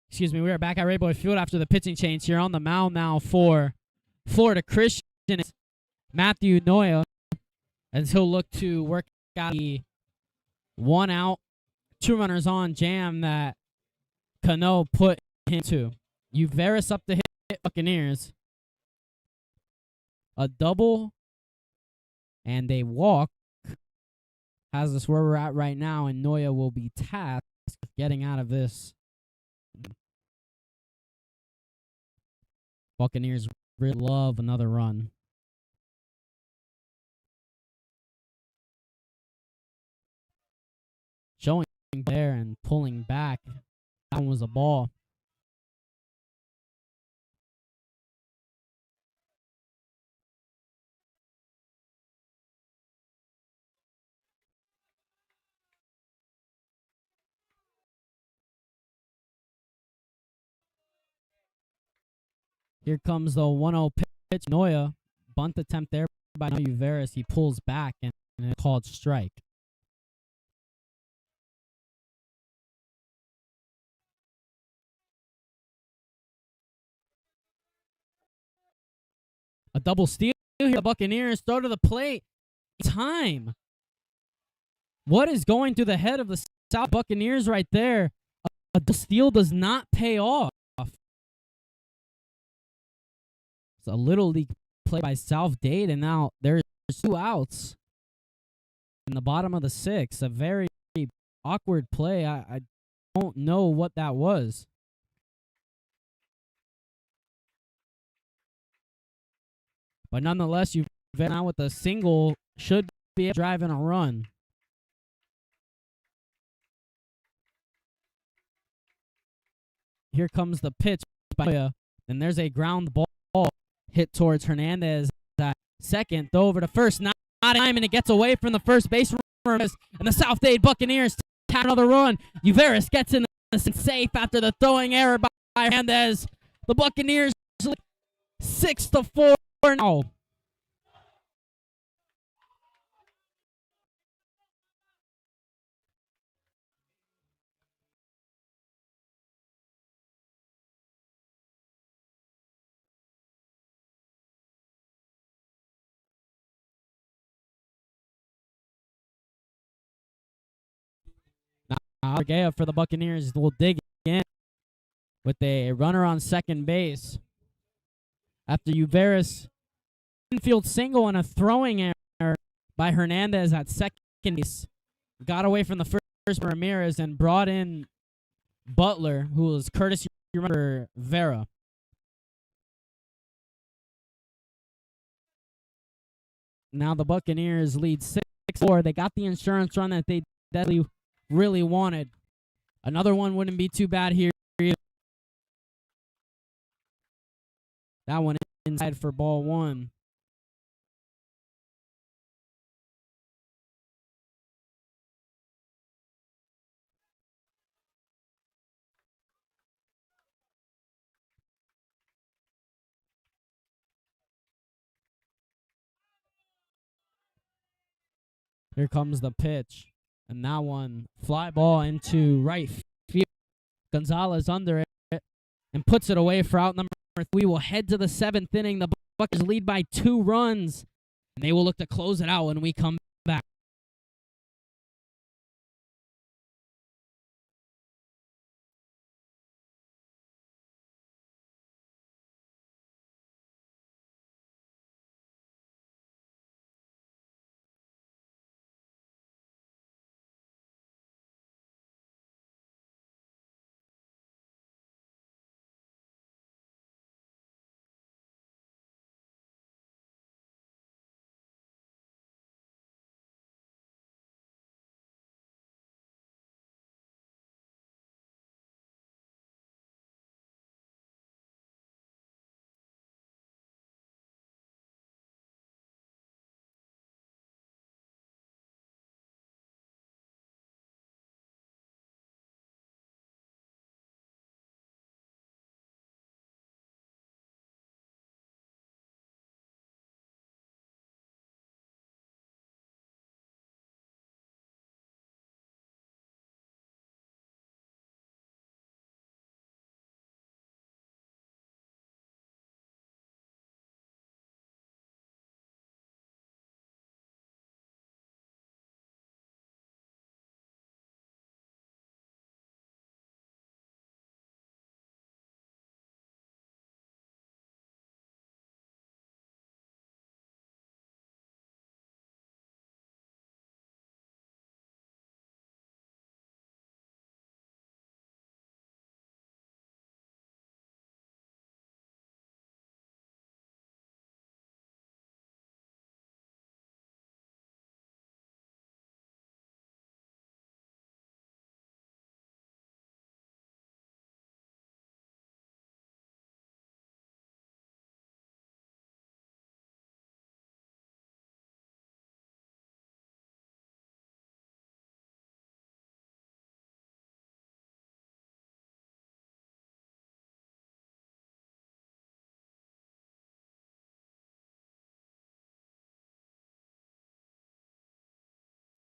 Excuse me, we are back at Rayboy Field after the pitching change here. On the mound now for Florida Christian is Matthew Noya, as he'll look to work out the 1 out, 2 runners on jam that Cano put him to. Uveris up to hit Buccaneers. A double and a walk has us where we're at right now, and Noya will be tasked with getting out of this. Buccaneers really love another run. Showing there and pulling back. That one was a ball. Here comes the 1-0 pitch. Noya, bunt attempt there by Uveris. He pulls back and it's called strike. A double steal here. The Buccaneers throw to the plate. Time. What is going through the head of the South Buccaneers right there? The steal does not pay off. It's a little league play by South Dade, and now there's 2 outs in the bottom of the 6th. A very awkward play. I don't know what that was. But nonetheless, you've been out with a single, should be driving a run. Here comes the pitch by Noya, and there's a ground ball hit towards Hernandez at second. Throw over to first, not time, and it gets away from the first base runner, and the South Dade Buccaneers tap another run. Uveris gets in safe after the throwing error by Hernandez. The Buccaneers 6-4 now. Argea for the Buccaneers will dig in with a runner on second base after Uveris infield single and a throwing error by Hernandez at second base. Got away from the first Ramirez and brought in Butler, who was courtesy for Vera. Now the Buccaneers lead 6-4. They got the insurance run that they really wanted. Another one wouldn't be too bad here. That one inside for ball 1. Here comes the pitch. And that one, fly ball into right field. Gonzalez under it and puts it away for out number 3. We will head to the 7th inning. The Buccaneers lead by 2 runs. And they will look to close it out when we come back.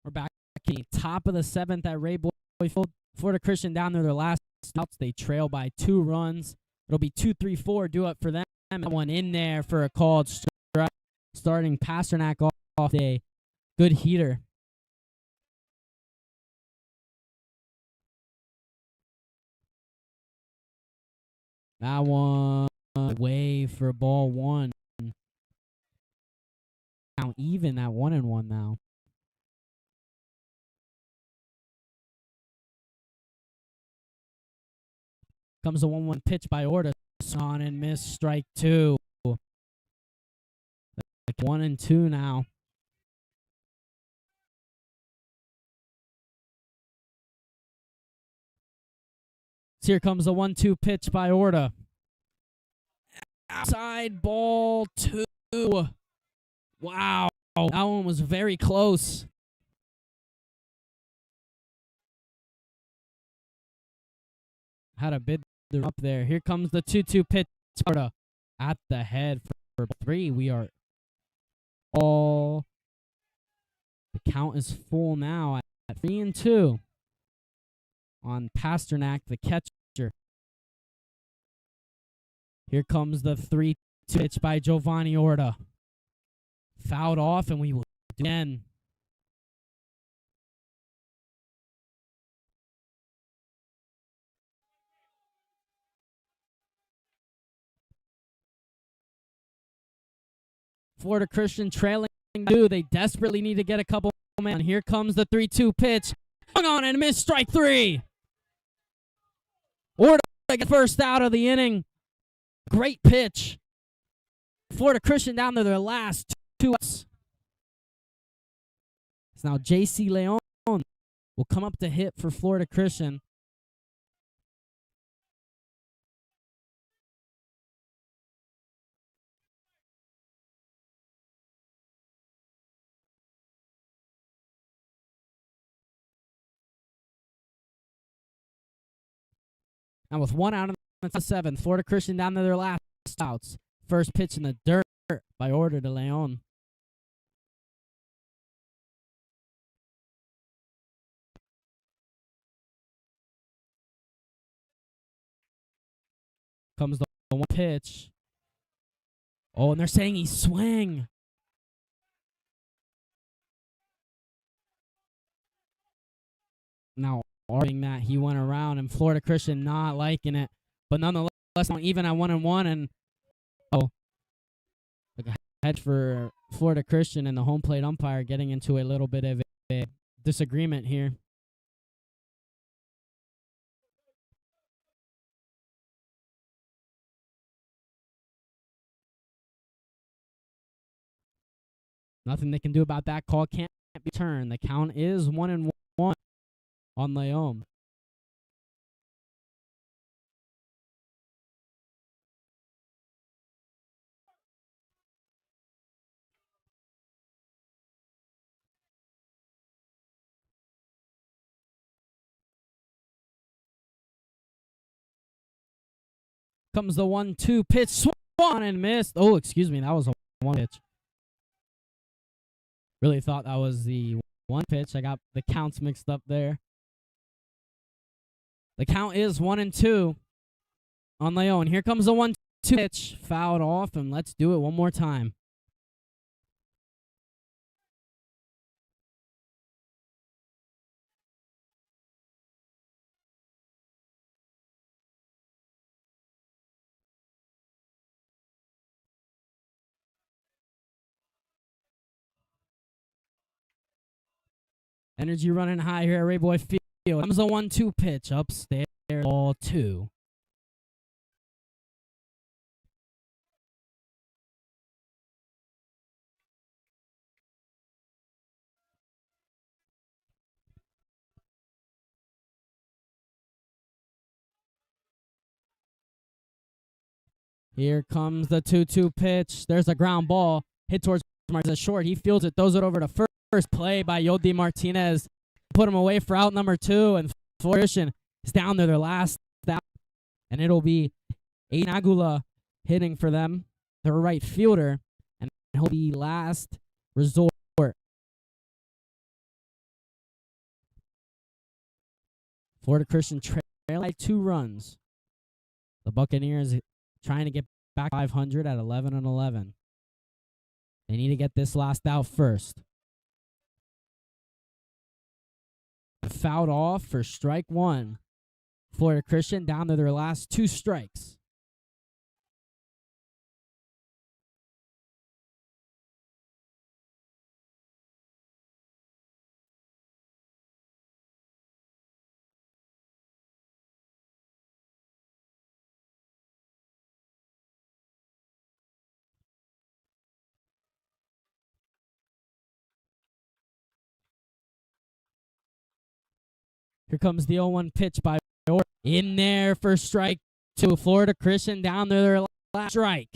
We're back in the top of the 7th at Ray Boy Field. Florida Christian down there, their last outs. They trail by 2 runs. It'll be 2-3-4 due up for them. That one in there for a called strike. Starting Pasternak off a good heater. That one away for ball 1. Count even at 1-1 now. Comes a 1-1 pitch by Orta. On and miss, strike 2. 1-2 now. So here comes a 1-2 pitch by Orta. Outside ball 2. Wow. That one was very close. Had a bid up there. Here comes the 2-2 pitch. Orta at the head for 3. We are all. The count is full now at 3-2 on Pasternak, the catcher. Here comes the 3-2 pitch by Giovanni Orta. Fouled off, and we will do again. Florida Christian trailing 2. They desperately need to get a couple men. Here comes the 3-2 pitch. Hung on and missed, strike 3. Orta get first out of the inning. Great pitch. Florida Christian down to their last 2 outs. So now J.C. Leon will come up to hit for Florida Christian. And with 1 out in the 7th, Florida Christian down to their last outs. First pitch in the dirt by Orta de Leon. Comes the 1 pitch. Oh, and they're saying he swung. Now, arguing that he went around, and Florida Christian not liking it. But nonetheless, even at 1-1, and like a hedge for Florida Christian and the home plate umpire getting into a little bit of a disagreement here. Nothing they can do about that call. Can't be turned. The count is 1-1 on Leon. Comes the 1-2 pitch. Swung and missed. Oh, excuse me. That was a 1 pitch. Really thought that was the 1 pitch. I got the counts mixed up there. The count is 1-2 on Leon. Here comes the 1-2 pitch. Fouled off, and let's do it one more time. Energy running high here at Rayboy Field. Comes the 1-2 pitch upstairs. Ball 2. Here comes the 2-2 pitch. There's a ground ball. Hit towards Martinez short. He fields it, throws it over to first. Play by Yodi Martinez. Put him away for out number 2. And Florida Christian is down there, their last out. And it'll be Aiden Agula hitting for them, their right fielder. And he'll be last resort. Florida Christian trail by 2 runs. The Buccaneers trying to get back 500 at 11-11. They need to get this last out first. Fouled off for strike 1. Florida Christian down to their last 2 strikes. Here comes the 0-1 pitch by Orr. In there for strike 2. Florida Christian down to their last strike.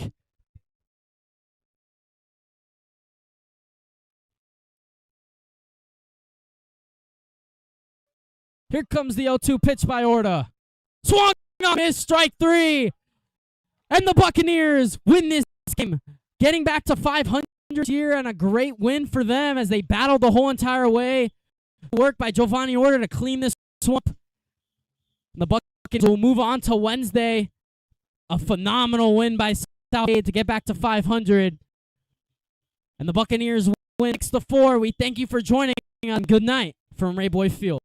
Here comes the 0-2 pitch by Orta. Swung on his strike 3. And the Buccaneers win this game, getting back to 500 here, and a great win for them as they battled the whole entire way. Work by Giovanni Orta to clean this swamp. The Buccaneers will move on to Wednesday. A phenomenal win by Southgate to get back to 500. And the Buccaneers win 6-4. We thank you for joining on Good Night from Rayboy Field.